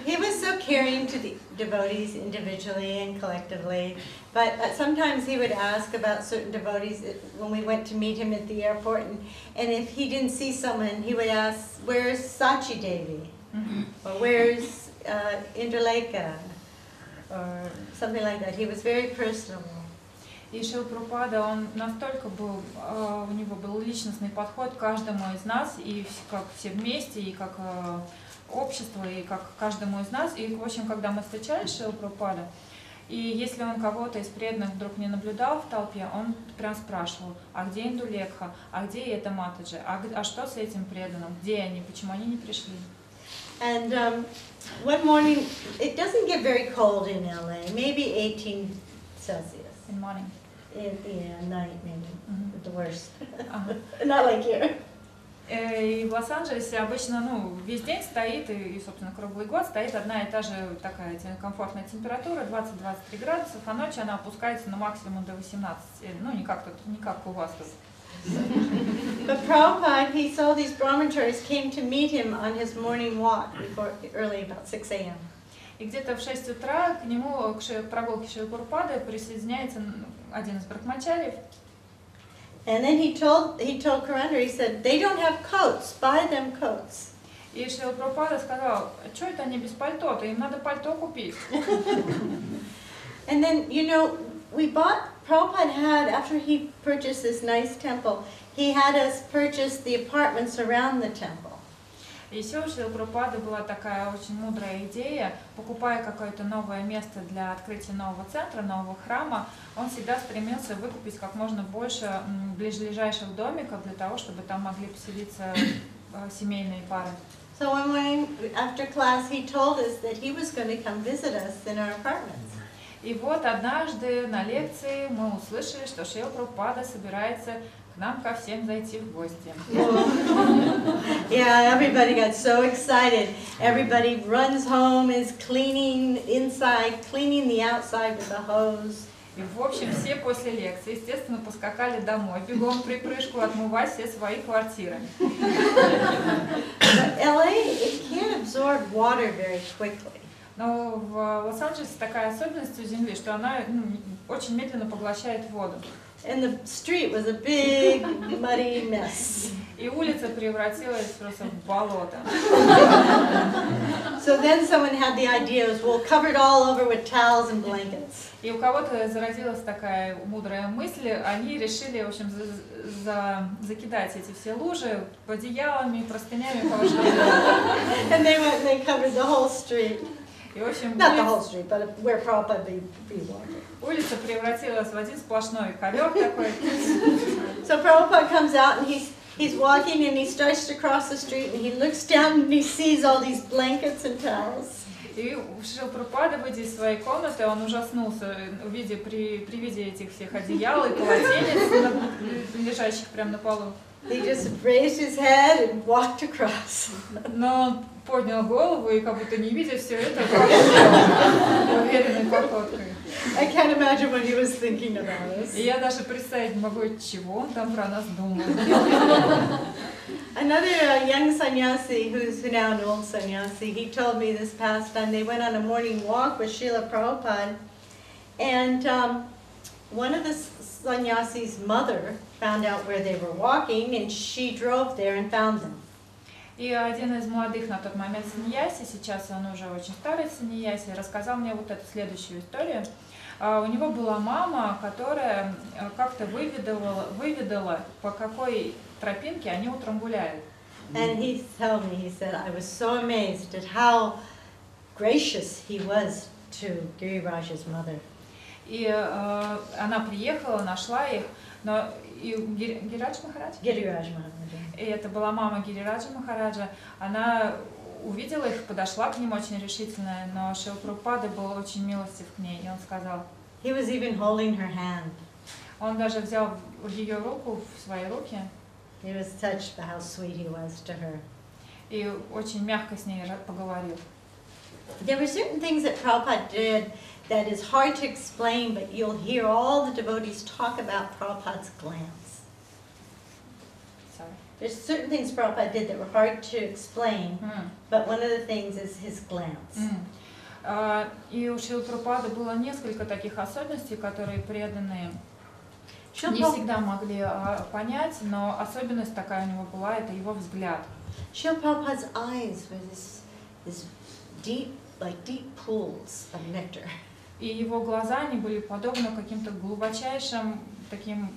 Speaker 2: He was so caring to the devotees individually and collectively, but sometimes he would ask about certain devotees when we went to meet him at the airport, and if he didn't see someone, he would ask, where's Sachi Devi? Or where's Indraleka? Or something like that. He was very personable.
Speaker 1: И Шрила Прабхупада, он настолько был, у него был личностный подход к каждому из нас, и как все вместе, и как общество, и как каждому из нас. И, в общем, когда мы встречали Шрилу Прабхупаду, и если он кого-то из преданных вдруг не наблюдал в толпе, он прям спрашивал, а где Индулекха, а где эта Матаджи, а что с этим преданным, где они, почему они не пришли?
Speaker 2: And one morning, it doesn't get very cold in LA, maybe 18 Celsius.
Speaker 1: In morning.
Speaker 2: night maybe, the worst.
Speaker 1: Ага.
Speaker 2: Not like here.
Speaker 1: И в Лос-Анджелесе обычно, весь день стоит, и, собственно, круглый год стоит одна и та же такая комфортная температура, 20-23 градусов, а ночью она опускается на максимум до 18, не как у вас тут.
Speaker 2: But Prabhupada, he saw these brahmacharis came to meet him on his morning walk early, about 6 a.m.
Speaker 1: И где-то в 6 утра к нему, к прогулке Шрилы Прабхупады, присоединяется один из брахмачарьев.
Speaker 2: And then he told Karandar, he said, they don't have coats, buy them coats.
Speaker 1: И Шрила Прабхупада сказал, что это они без пальто-то, им надо пальто купить.
Speaker 2: And then, Prabhupada had, after he purchased this nice temple, he had us purchase the apartments around the temple.
Speaker 1: И еще у Шрилы Прабхупады была такая очень мудрая идея, покупая какое-то новое место для открытия нового центра, нового храма, он всегда стремился выкупить как можно больше ближайших домиков для того, чтобы там могли поселиться семейные пары.
Speaker 2: So one morning after class, he told us that he was going to come visit us in our apartments.
Speaker 1: И вот однажды на лекции мы услышали, что Шрила Прабхупада собирается к нам ко всем зайти в гости.
Speaker 2: Yeah, everybody got so excited. Everybody runs home, is cleaning inside, cleaning the outside with a hose.
Speaker 1: И в общем все после лекции, естественно, поскакали домой, бегом припрыжку отмывать все свои квартиры.
Speaker 2: But LA, it can't absorb water very quickly.
Speaker 1: Но в Лос-Анджелесе такая особенность у Земли, что она очень медленно поглощает воду.
Speaker 2: And the street was a big, muddy mess.
Speaker 1: И улица превратилась просто в болото.
Speaker 2: So then someone had the idea, we'll cover it all over with towels and blankets.
Speaker 1: И у кого-то зародилась такая мудрая мысль, они решили, в общем, закидать эти все лужи одеялами, простынями,
Speaker 2: And they went and they covered the whole street.
Speaker 1: И, в общем,
Speaker 2: Not the whole street, but where Prabhupada be walking.
Speaker 1: Улица превратилась в один сплошной ковер такой.
Speaker 2: So Prabhupada comes out and he's walking and he starts to cross the street and he looks down and he sees all these blankets and towels.
Speaker 1: И Шрила Прабхупада, выйдя из своей комнаты, он ужаснулся, при виде этих всех одеял и полотенец, лежащих прямо на полу.
Speaker 2: He just raised his head and walked across.
Speaker 1: Но он поднял голову и, как будто не видя все это, пошел уверенной походкой.
Speaker 2: I can't imagine what he was thinking about us.
Speaker 1: И я даже представить не могу, чего он там про нас думал.
Speaker 2: Another young sannyasi, who's now an old sannyasi, he told me this past time they went on a morning walk with Srila Prabhupada, and one of the sannyasi's mother found out where they were walking, and she drove there and found them.
Speaker 1: И один из молодых на тот момент саньяси, сейчас он уже очень старый саньяси, рассказал мне вот эту следующую историю. У него была мама, которая как-то выведала, по какой тропинке они утром гуляют.
Speaker 2: And he told me, he said, I was so amazed at how gracious he was to Giriraj's mother.
Speaker 1: И она приехала, нашла их, но и Гирирадж Махарадж?
Speaker 2: Giriraj Maharaj.
Speaker 1: И это была мама Гирираджа Махараджа. Она увидела их, подошла к ним очень решительно, но Шрила Прабхупада был очень милостив к ней, и он сказал.
Speaker 2: He was even holding her hand.
Speaker 1: Он даже взял ее руку в свои руки.
Speaker 2: He was touched by how sweet he was to her.
Speaker 1: И очень мягко с ней поговорил.
Speaker 2: There were certain things that Prabhupada did that is hard to explain, but you'll hear all the devotees talk about Prabhupada's glance.
Speaker 1: Sorry.
Speaker 2: There's certain things Prabhupada did that were hard to explain, but one of the things is his glance.
Speaker 1: И у Шрилы Прабхупады было несколько таких особенностей, которые преданные не всегда могли понять, но особенность такая у него была, это его взгляд.
Speaker 2: Srila Prabhupada's eyes were this deep, like deep pools of nectar.
Speaker 1: И его глаза, они были подобны каким-то глубочайшим таким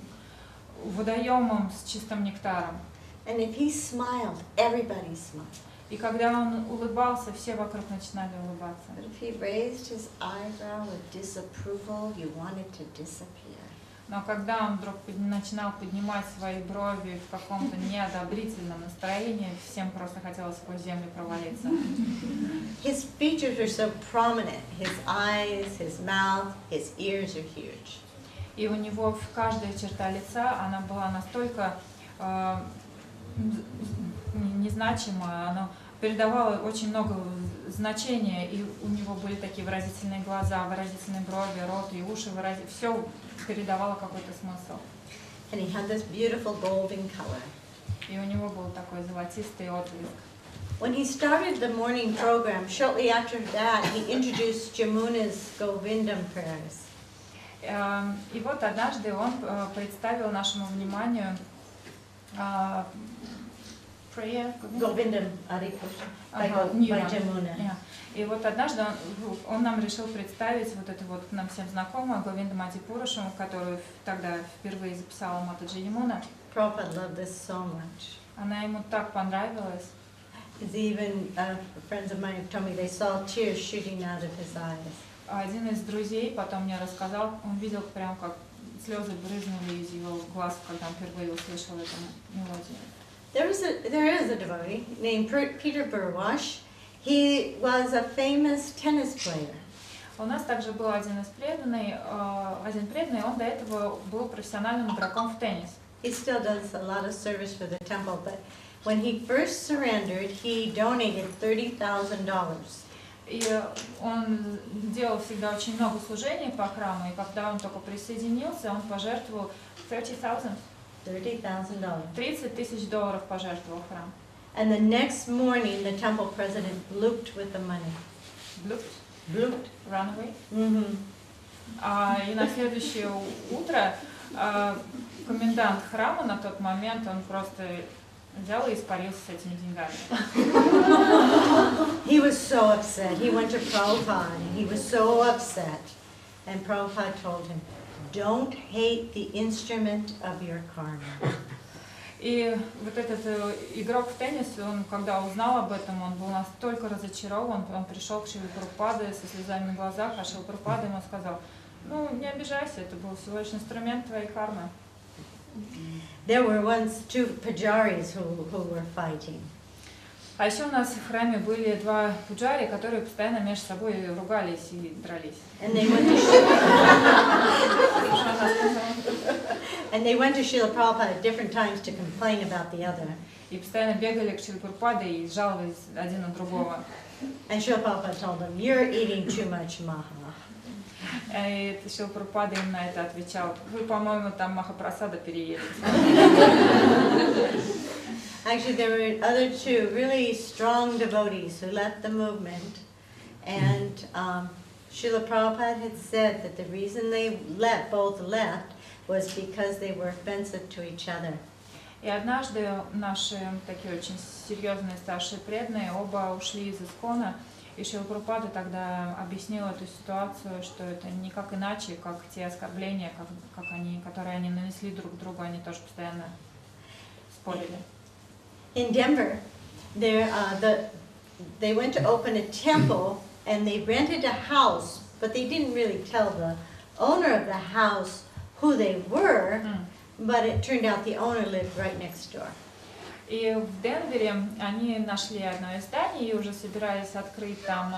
Speaker 1: водоемам с чистым нектаром.
Speaker 2: And if he smiled, everybody smiled.
Speaker 1: И когда он улыбался, все вокруг начинали улыбаться.
Speaker 2: But if he raised his eyebrow with disapproval, you wanted to disappear.
Speaker 1: Но когда он вдруг начинал поднимать свои брови в каком-то неодобрительном настроении, всем просто хотелось сквозь землю провалиться.
Speaker 2: His features are so prominent. His eyes, his mouth, his ears are huge.
Speaker 1: И у него в каждой черта лица она была настолько незначимая, она передавала очень много значения, и у него были такие выразительные глаза, выразительные брови, рот и уши, все передавало какой-то смысл.
Speaker 2: And he had this beautiful golden color.
Speaker 1: И у него был такой золотистый отблеск.
Speaker 2: When he started the morning program, shortly after that, he introduced Jamuna's Govindam prayers.
Speaker 1: И вот однажды он представил нашему вниманию prayer
Speaker 2: Govindam Adipusha by Jamuna.
Speaker 1: И вот однажды он нам решил представить вот эту вот нам всем знакомую Говиндам Адипурушу, которую тогда впервые записала Матаджи Ямуна.
Speaker 2: Prabhupada loved this so much.
Speaker 1: Она ему так понравилась.
Speaker 2: Even friends of mine told me they saw tears shooting out of his eyes.
Speaker 1: Один из друзей потом мне рассказал, он видел прям как слезы брызнули из его глаз, когда он впервые услышал эту мелодию.
Speaker 2: There is a devotee named Peter Burwash. He was a famous tennis player.
Speaker 1: У нас также был один преданный, он до этого был профессиональным игроком в теннис.
Speaker 2: He still does a lot of service for the temple, but when he first surrendered, he donated $30,000.
Speaker 1: И он делал всегда очень много служений по храму, и когда он только присоединился, он пожертвовал $30,000. $30,000 пожертвовал храм.
Speaker 2: And the next morning, the temple president blooped with the money. Blooped?
Speaker 1: Run away?
Speaker 2: Mm-hmm.
Speaker 1: И на следующее утро комендант храма на тот момент, он просто взял и испарился с этими деньгами.
Speaker 2: He was so upset. He went to Prabhupada and he was so upset. And Prabhupada told him, don't hate the instrument of your karma.
Speaker 1: И вот этот игрок в теннис, он, когда узнал об этом, он был настолько разочарован, он пришел к Шриле Прабхупаде со слезами на глазах, а Шрила Прабхупада ему сказал, ну, не обижайся, это был всего лишь инструмент твоей кармы.
Speaker 2: There were once two pujaris who were fighting.
Speaker 1: А еще у нас в храме были два пуджари, которые постоянно между собой ругались и дрались.
Speaker 2: And they went to Srila Prabhupada at different times to complain about the other.
Speaker 1: И постоянно бегали к Шриле Прабхупаде и жаловались один на другого.
Speaker 2: And Srila Prabhupada told them, "You're eating too much maha."
Speaker 1: И Шрила Прабхупада им на это отвечал: вы, по-моему, там махапрасада переели.
Speaker 2: Actually, there were other two really strong devotees who left the movement, and Srila Prabhupada had said that the reason they both left was because they were offensive to each other.
Speaker 1: И однажды наши такие очень серьезные старшие преданные оба ушли из Искона, и Шрила Прабхупада тогда объяснил эту ситуацию, что это никак иначе, как те оскорбления, которые они нанесли друг другу, они тоже постоянно спорили.
Speaker 2: In Denver, they went to open a temple and they rented a house, but they didn't really tell the owner of the house who they were, but it turned out the owner lived right next door.
Speaker 1: И в Денвере они нашли одно из зданий и уже собирались открыть там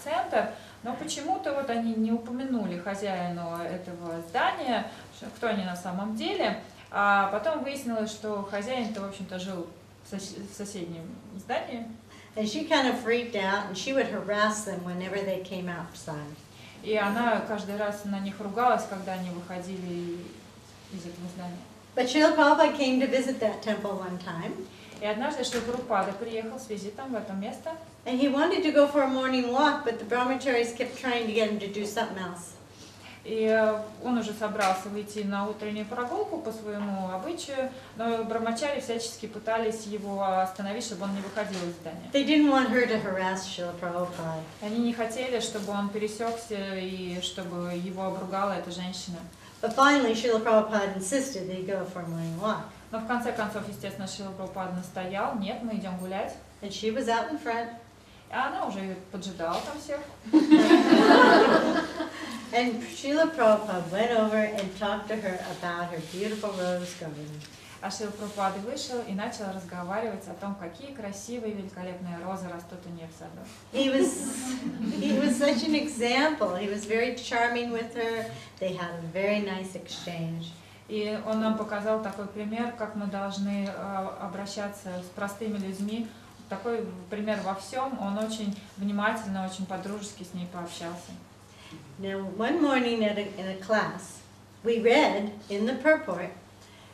Speaker 1: центр, но почему-то вот они не упомянули хозяину этого здания, кто они на самом деле, а потом выяснилось, что хозяин-то, в общем-то, жил в соседнем здании.
Speaker 2: And she kind of freaked out, and she would harass them whenever they came outside.
Speaker 1: И она каждый раз на них ругалась, когда они выходили из этого здания.
Speaker 2: But Srila Prabhupada came to visit that temple one time.
Speaker 1: И однажды Шрила Прабхупада приехал с визитом в это место.
Speaker 2: And he wanted to go for a morning walk, but the brahmacharis kept trying to get him to do something else.
Speaker 1: И он уже собрался выйти на утреннюю прогулку по своему обычаю, но брамачари всячески пытались его остановить, чтобы он не выходил из здания.
Speaker 2: They didn't want her to harass Srila Prabhupada.
Speaker 1: Они не хотели, чтобы он пересекся и чтобы его обругала эта женщина.
Speaker 2: But finally, Srila Prabhupada insisted they go for a morning walk.
Speaker 1: Но в конце концов, естественно, Шрила Прабхупада настоял: нет, мы идем гулять.
Speaker 2: And she was out in front.
Speaker 1: А она уже поджидала там всех.
Speaker 2: And Srila Prabhupada went over and talked to her about her beautiful rose garden.
Speaker 1: А Шрила Прабхупада вышел и начал разговаривать о том, какие красивые, великолепные розы растут у нее в саду.
Speaker 2: He was such an example. He was very charming with her. They had a very nice exchange.
Speaker 1: И он нам показал такой пример, как мы должны обращаться с простыми людьми. Такой пример во всем. Он очень внимательно, очень по-дружески с ней пообщался.
Speaker 2: Now, one morning in a class, we read in the purport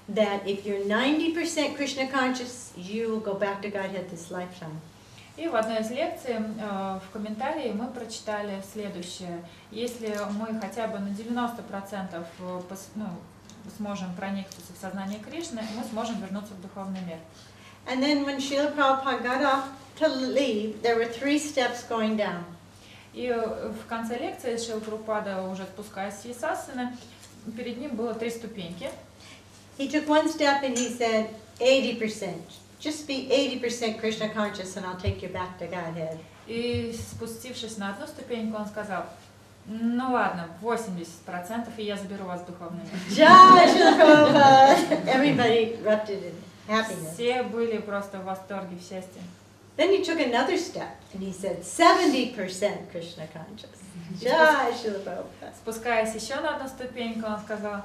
Speaker 2: that if you're 90% Krishna conscious, you will go back to Godhead this lifetime.
Speaker 1: И в одной из лекций в комментарии мы прочитали следующее. Если мы хотя бы на 90% сможем проникнуться в сознание Кришны, мы сможем вернуться в духовный мир.
Speaker 2: And then when Srila Prabhupada got off to leave, there were 3 steps going down.
Speaker 1: И в конце лекции Шрила Прабхупада, уже спускаясь с Висасаны, перед ним было 3 ступеньки.
Speaker 2: He took one step and he said, 80%. Just be 80% Krishna conscious and I'll take you back to Godhead.
Speaker 1: И спустившись на одну ступеньку, он сказал: ну ладно, 80%, и я заберу вас в духовный мир.
Speaker 2: Jai Srila Prabhupada! Everybody erupted in happiness.
Speaker 1: Все были просто в восторге, в счастье.
Speaker 2: Then he took another step and he said 70% Krishna conscious. Jai Srila Prabhupada.
Speaker 1: Спускаясь еще на одну ступеньку, он сказал: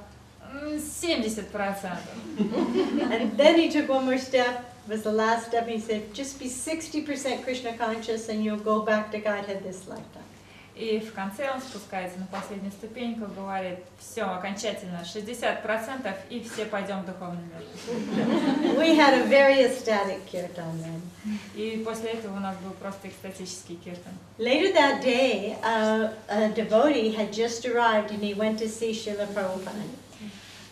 Speaker 1: 70%.
Speaker 2: And then he took one more step, was the last step, and he said, just be 60% Krishna conscious and you'll go back to Godhead this lifetime.
Speaker 1: И в конце он спускается на последнюю ступеньку, говорит: все, окончательно, 60%, и все пойдем в духовный мир.
Speaker 2: We had a very ecstatic kirtan then.
Speaker 1: И после этого у нас был просто экстатический киртан.
Speaker 2: Later that day, a devotee had just arrived and he went to see Srila Prabhupada.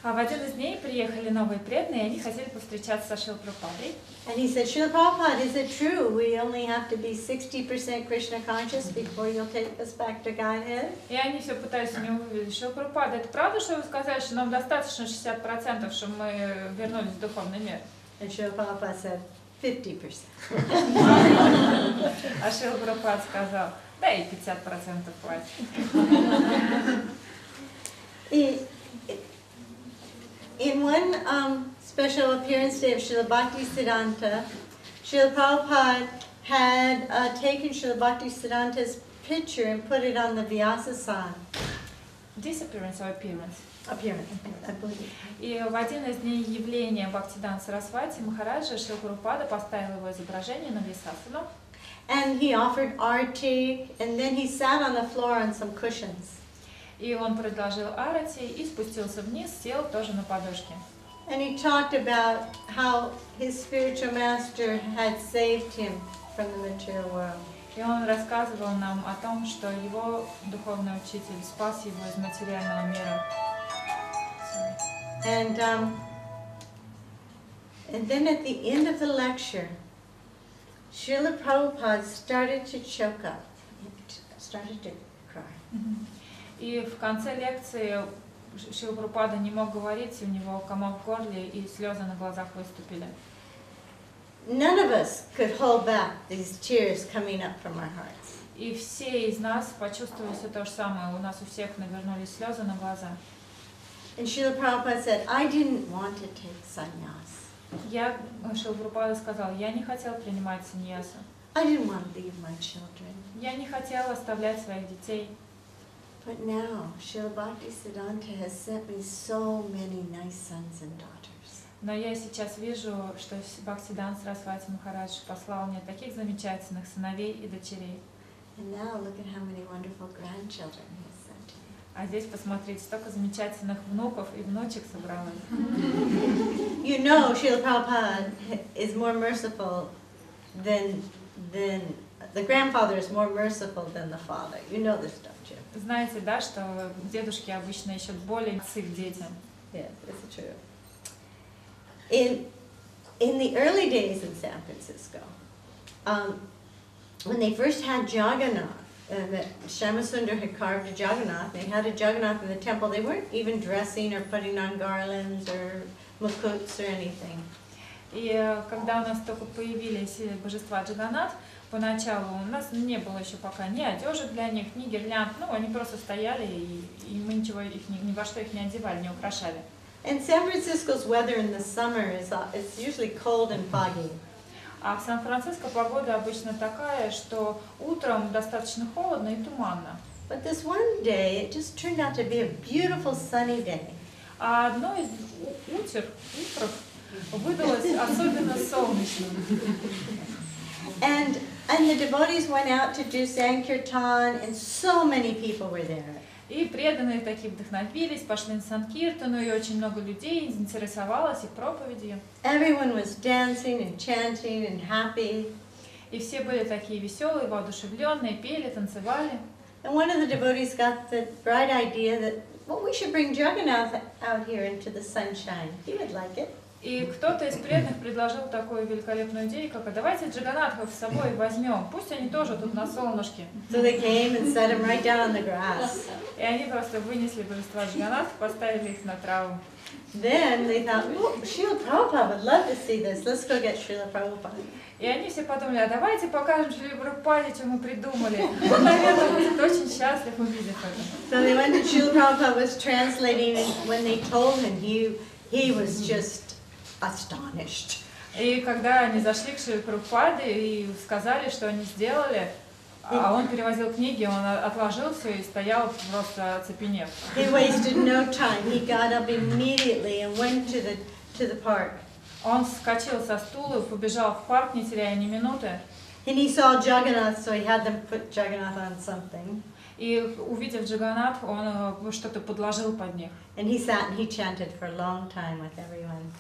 Speaker 1: А в один из дней приехали новые преданные, и они хотели повстречаться со Шрилой Прабхупадой.
Speaker 2: And he said, Srila Prabhupada, is it true we only have to be 60% Krishna conscious before you'll take us back to Godhead?
Speaker 1: И они все пытались у него увидеть: Шрила Прабхупада, это правда, что вы сказали, что нам достаточно 60%, чтобы мы вернулись в духовный мир?
Speaker 2: And Srila Prabhupada said, 50%.
Speaker 1: А Шрила Прабхупада сказал: да и 50% хватит.
Speaker 2: In one special appearance day of Srila Bhaktisiddhanta, Srila Prabhupada had taken Srila Bhaktisiddhanta's picture and put it on the Vyasa-san.
Speaker 1: Disappearance or appearance?
Speaker 2: Appearance, I believe.
Speaker 1: И в один из дней явления Бхактисиддханта Сарасвати Махараджа Шрила Прабхупада поставил его изображение на Висасану.
Speaker 2: And he offered arti, and then he sat on the floor on some cushions.
Speaker 1: И он предложил арати и спустился вниз, сел тоже на подушке.
Speaker 2: And he talked about how his spiritual master had saved him from the material world.
Speaker 1: И он рассказывал нам о том, что его духовный учитель спас его из материального мира.
Speaker 2: And then at the end of the lecture, Srila Prabhupada started to choke up, started to cry.
Speaker 1: И в конце лекции Шрила Прабхупада не мог говорить, у него комок в горле и слезы на глазах выступили.
Speaker 2: None of us could hold back these tears coming up from our hearts.
Speaker 1: И все из нас почувствовали все то же самое. У нас у всех навернулись слезы на глаза.
Speaker 2: And Srila Prabhupada said, I didn't want to take sannyas.
Speaker 1: Шрила Прабхупада сказал: я не хотел принимать саньясу.
Speaker 2: I didn't want to leave my children.
Speaker 1: Я не хотел оставлять своих детей.
Speaker 2: But now, Srila Bhaktisiddhanta has sent me so many nice sons and daughters.
Speaker 1: Но я сейчас вижу, что Бхактисиддханта Сарасвати Махарадж послал мне таких замечательных сыновей и дочерей.
Speaker 2: And now look at how many wonderful grandchildren he has sent to me.
Speaker 1: А здесь посмотрите, столько замечательных внуков и внучек собралось.
Speaker 2: You know, Srila Prabhupada is more merciful than the grandfather is more merciful than the father. You know this stuff, Jim.
Speaker 1: Знаете, да, что дедушки обычно еще более отцы к детям.
Speaker 2: Yes, it's true. In the early days in San Francisco, when they first had Jagannath, Shyamasundar had carved a Jagannath. They had a Jagannath in the temple. They weren't even dressing or putting on garlands or mukuts or anything.
Speaker 1: И когда у нас только появились божества Джаганнат, поначалу у нас не было еще пока ни одежды для них, ни гирлянд. Ну, они просто стояли, и мы ничего их ни во что их не одевали, не украшали.
Speaker 2: And San Francisco's weather in the summer is it's usually cold and foggy.
Speaker 1: А в Сан-Франциско погода обычно такая, что утром достаточно холодно и туманно.
Speaker 2: But this one day, it just turned out to be a beautiful sunny day.
Speaker 1: А одно из утров выдалось особенно солнечным.
Speaker 2: And the devotees went out to do Sankirtan, and so many people were there.
Speaker 1: И преданные такие вдохновились, пошли на Санкиртану, и очень много людей заинтересовалось их проповедью.
Speaker 2: Everyone was dancing and chanting and happy.
Speaker 1: И все были такие веселые, воодушевленные, пели, танцевали.
Speaker 2: And one of the devotees got the bright idea that, well, we should bring Jagannath out here into the sunshine. He would like it.
Speaker 1: И кто-то из преданных предложил такую великолепную идею, как давайте Джаганатхов с собой возьмем, пусть они тоже тут на солнышке.
Speaker 2: So they came and set him right down on the grass.
Speaker 1: И они просто вынесли божества Джаганатха, поставили их на траву.
Speaker 2: Then they thought, oh, Srila Prabhupada would love to see this. Let's go get Srila Prabhupada.
Speaker 1: И они все подумали, а давайте покажем Шриле Прабхупаде, что мы придумали. Он, наверное, будет очень счастлив, увидев это.
Speaker 2: So they went and Srila Prabhupada was translating, and when they told him, he was just astonished.
Speaker 1: И когда они зашли к Шриле Прабхупаде и сказали, что они сделали, а он перевозил книги, он отложил все и стоял просто оцепенев.
Speaker 2: He wasted no time. He got up immediately and went to the park.
Speaker 1: Он вскочил со стула и побежал в парк, не теряя ни минуты.
Speaker 2: And he saw Jagannath, so he had them put Jagannath on something.
Speaker 1: И увидев Джаганатх, он что-то подложил под них.
Speaker 2: And he sat and he chanted for a long time with everyone.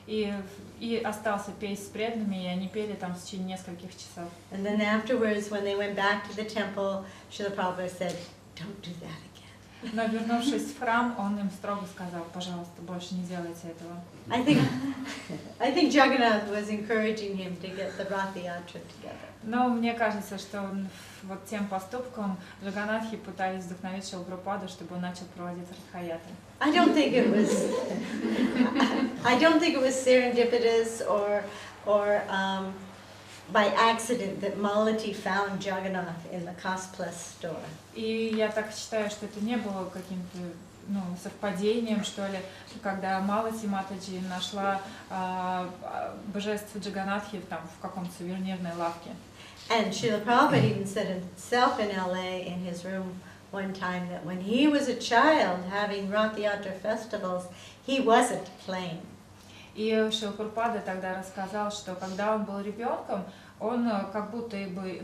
Speaker 1: И остался петь с преданными, и они пели там в течение нескольких часов.
Speaker 2: And then afterwards, when they went back to the temple, Srila Prabhupada said, "Don't do that again."
Speaker 1: Но вернувшись в храм, он им строго сказал, пожалуйста, больше не делайте этого.
Speaker 2: I think Jagannath was encouraging him to get the Rath Yatra together.
Speaker 1: Но мне кажется, что вот тем поступком Джаганатхи пытались вдохновить Шрилу Прабхупаду, чтобы он начал проводить Радха-ятру.
Speaker 2: I don't think it was serendipitous or by accident that Malati found Jagannath in the Cosplus store.
Speaker 1: И я так считаю, что это не было каким-то совпадением, что ли, когда Малати Матаджи нашла божество Джаганатхи там в каком-то сувенирной лавке.
Speaker 2: And Srila Prabhupada even said himself in LA in his room one time that when he was a child having Rath Yatra festivals, he wasn't playing. И
Speaker 1: Шрила Прабхупада тогда рассказал, что когда он был ребенком, он как будто бы,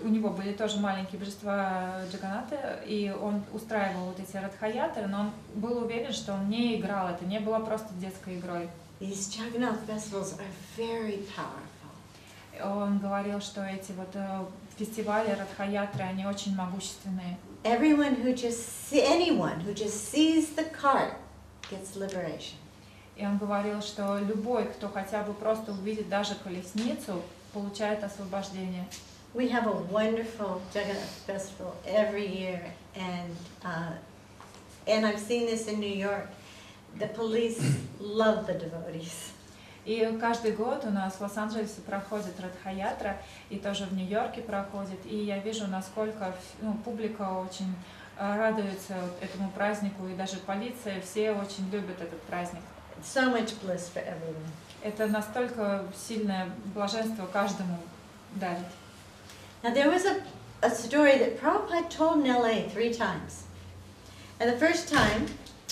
Speaker 1: у него были тоже маленькие божества Джаганната, и он устраивал вот эти радха-ятры, но он был уверен, что он не играл, это не было просто детской игрой.
Speaker 2: These Jagannath festivals are very powerful.
Speaker 1: Он говорил, что эти вот фестивали радха-ятры, они очень могущественные.
Speaker 2: Anyone who just sees the cart gets liberation.
Speaker 1: И он говорил, что любой, кто хотя бы просто увидит даже колесницу, получает освобождение.
Speaker 2: We have a wonderful Jagannath festival every year, and I've seen this in New York. The police love the devotees.
Speaker 1: И каждый год у нас в Лос-Анджелесе проходит Радха-ятра, и тоже в Нью-Йорке проходит, и я вижу, насколько публика очень радуется этому празднику, и даже полиция, все очень любят этот праздник.
Speaker 2: So much bliss for everyone.
Speaker 1: Это настолько сильное блаженство каждому дарит.
Speaker 2: Now there was a story that Prabhupada told in LA 3 times. And the first time,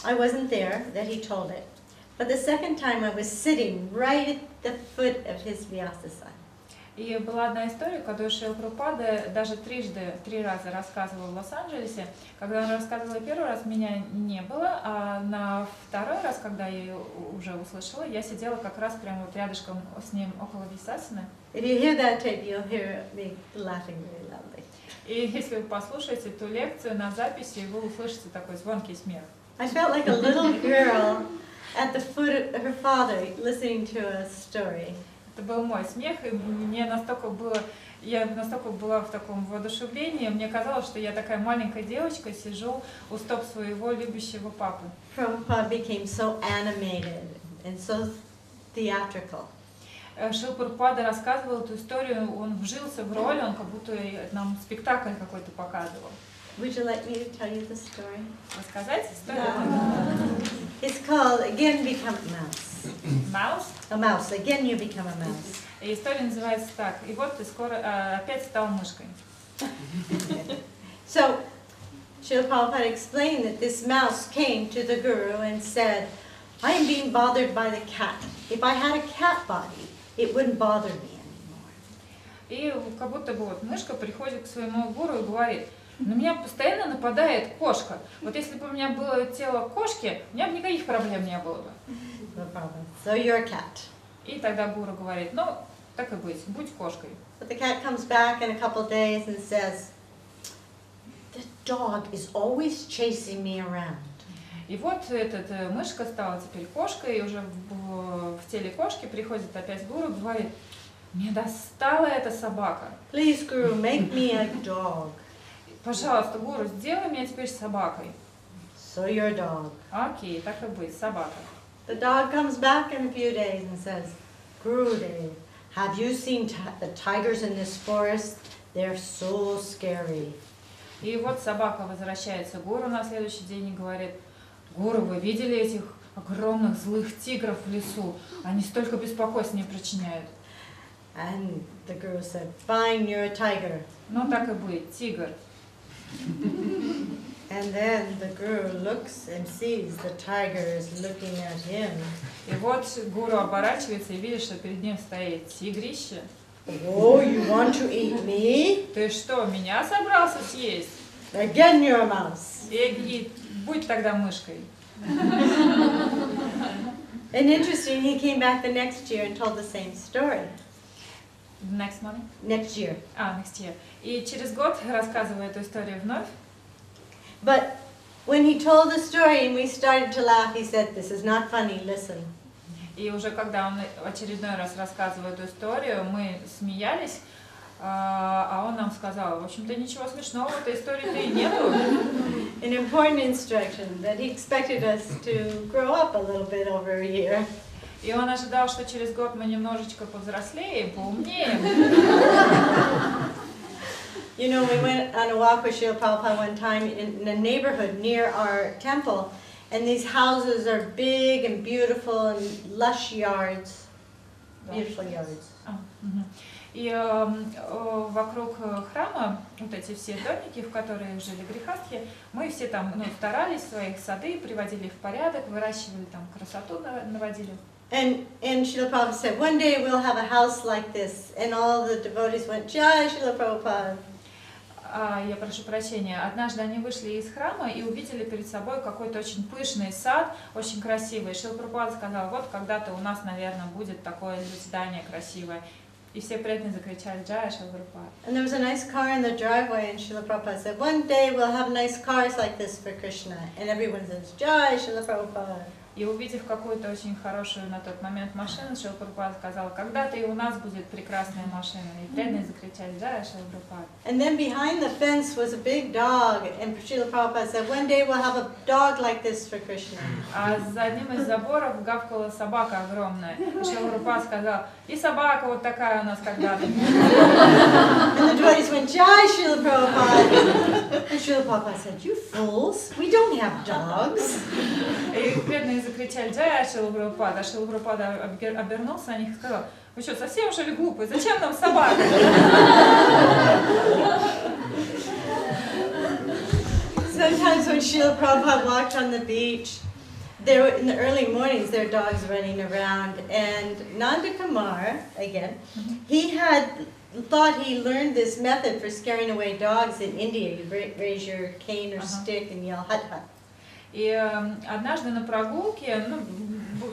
Speaker 2: I wasn't there, that he told it. But the second time I was sitting right at the foot of his Vyasasana.
Speaker 1: И была одна история, когда Шрила Прабхупада даже 3 раза рассказывал в Лос-Анджелесе. Когда он рассказывал первый раз, меня не было, а на второй раз, когда я ее уже услышала, я сидела как раз прямо вот рядышком с ним около Висасаны.
Speaker 2: If you hear that tape, you'll hear me laughing really loudly.
Speaker 1: И если вы послушаете эту лекцию на записи, вы услышите такой звонкий смех.
Speaker 2: I felt like a little girl at the foot of her father listening to a story.
Speaker 1: Это был мой смех, и я настолько была в таком воодушевлении, мне казалось, что я такая маленькая девочка, сижу у стоп своего любящего папы.
Speaker 2: Prabhupada became so animated and so theatrical.
Speaker 1: Шрила Прабхупада рассказывал эту историю, он вжился в роль, он как будто нам спектакль какой-то показывал.
Speaker 2: Would you like me to tell you the story?
Speaker 1: Рассказать историю?
Speaker 2: It's called Again Become a Mouse.
Speaker 1: Mouse.
Speaker 2: A mouse. Again you become a mouse.
Speaker 1: И история называется так. И вот ты скоро опять стал мышкой.
Speaker 2: So, Srila Prabhupada explained that this mouse came to the Guru and said, I am being bothered by the cat. If I had a cat body, it wouldn't bother me anymore.
Speaker 1: И как будто бы вот мышка приходит к своему гуру и говорит, на меня постоянно нападает кошка. Вот если бы у меня было тело кошки, у меня бы никаких проблем не было бы.
Speaker 2: No problem. So you're a cat.
Speaker 1: И тогда гуру говорит, ну, так и быть, будь кошкой.
Speaker 2: But the cat comes back in a couple of days and says, the dog is always chasing me around.
Speaker 1: И вот эта мышка стала теперь кошкой, и уже в теле кошки приходит опять гуру и говорит, мне достала эта собака.
Speaker 2: Please, Guru, make me a dog.
Speaker 1: Пожалуйста, гуру, сделай меня теперь собакой.
Speaker 2: So you're a dog.
Speaker 1: Окей, так и быть, собака.
Speaker 2: The dog comes back in a few days and says, Guru Dev, have you seen the tigers in this forest? They're so scary.
Speaker 1: И вот собака возвращается к гуру на следующий день и говорит, гуру, вы видели этих огромных злых тигров в лесу? Они столько беспокойств мне причиняют.
Speaker 2: And the Guru said, fine, you're a tiger.
Speaker 1: Ну так и быть, тигр.
Speaker 2: And then the Guru looks and sees the tiger is looking at him.
Speaker 1: И вот гуру оборачивается и видит, что перед ним стоит тигрище.
Speaker 2: Oh, you want to eat me?
Speaker 1: Ты что, меня собрался съесть?
Speaker 2: Again, you're a mouse.
Speaker 1: И будь тогда мышкой.
Speaker 2: And interesting, he came back the next year and told the same story.
Speaker 1: Next month?
Speaker 2: Next year.
Speaker 1: Next year. И через год рассказываю эту историю вновь.
Speaker 2: But when he told the story and we started to laugh, he said, this is not funny, listen.
Speaker 1: И уже когда он очередной раз рассказывал эту историю, мы смеялись, а он нам сказал, в общем-то ничего смешного в этой истории-то и нету.
Speaker 2: An important instruction that he expected us to grow up a little bit over a year.
Speaker 1: И он ожидал, что через год мы немножечко повзрослеем, поумнеем.
Speaker 2: You know, we went on a walk with Srila Prabhupada one time in a neighborhood near our temple, and these houses are big and beautiful and lush yards, beautiful yards.
Speaker 1: И вокруг храма, вот эти все домики, в которых жили грехастхи, мы все там старались, своих сады приводили в порядок, выращивали там красоту, наводили.
Speaker 2: And Srila Prabhupada said, one day we'll have a house like this, and all the devotees went, Jai Srila Prabhupada.
Speaker 1: Я прошу прощения, однажды они вышли из храма и увидели перед собой какой-то очень пышный сад, очень красивый. Шрила Прабхупада сказал, вот когда-то у нас, наверное, будет такое здание красивое. И все преданные закричали «Джай Шрила Прабхупада».
Speaker 2: And there was a nice car in the driveway, and Srila Prabhupada said, one day we'll have nice cars like this for Krishna. And everyone says, Jai Srila Prabhupada.
Speaker 1: И увидев какую-то очень хорошую на тот момент машину, Шрила Прабхупада сказал, когда-то и у нас будет прекрасная машина. И преданные закричали «Джай Шрила Прабхупада».
Speaker 2: And then behind the fence was a big dog, and Srila Prabhupada said, one day we'll have a dog like this for Krishna.
Speaker 1: А за одним из заборов гавкала собака огромная. И Шрила Прабхупада сказал, и собака вот такая у нас когда-то.
Speaker 2: And the devotees went, Jai Srila Prabhupada. And Srila Prabhupada said, you fools, we don't have dogs.
Speaker 1: И преданные закричали «Джай Шрила Прабхупада». А Шрила Прабхупада обернулся на них и сказал, вы что, совсем уже ли глупые? Зачем нам собака?
Speaker 2: Sometimes when Srila Prabhupada walked on the beach, there in the early mornings there were dogs running around, and Nanda Kumar, again, he had thought he learned this method for scaring away dogs in India. You raise your cane or stick and yell hut hut.
Speaker 1: И однажды на прогулке,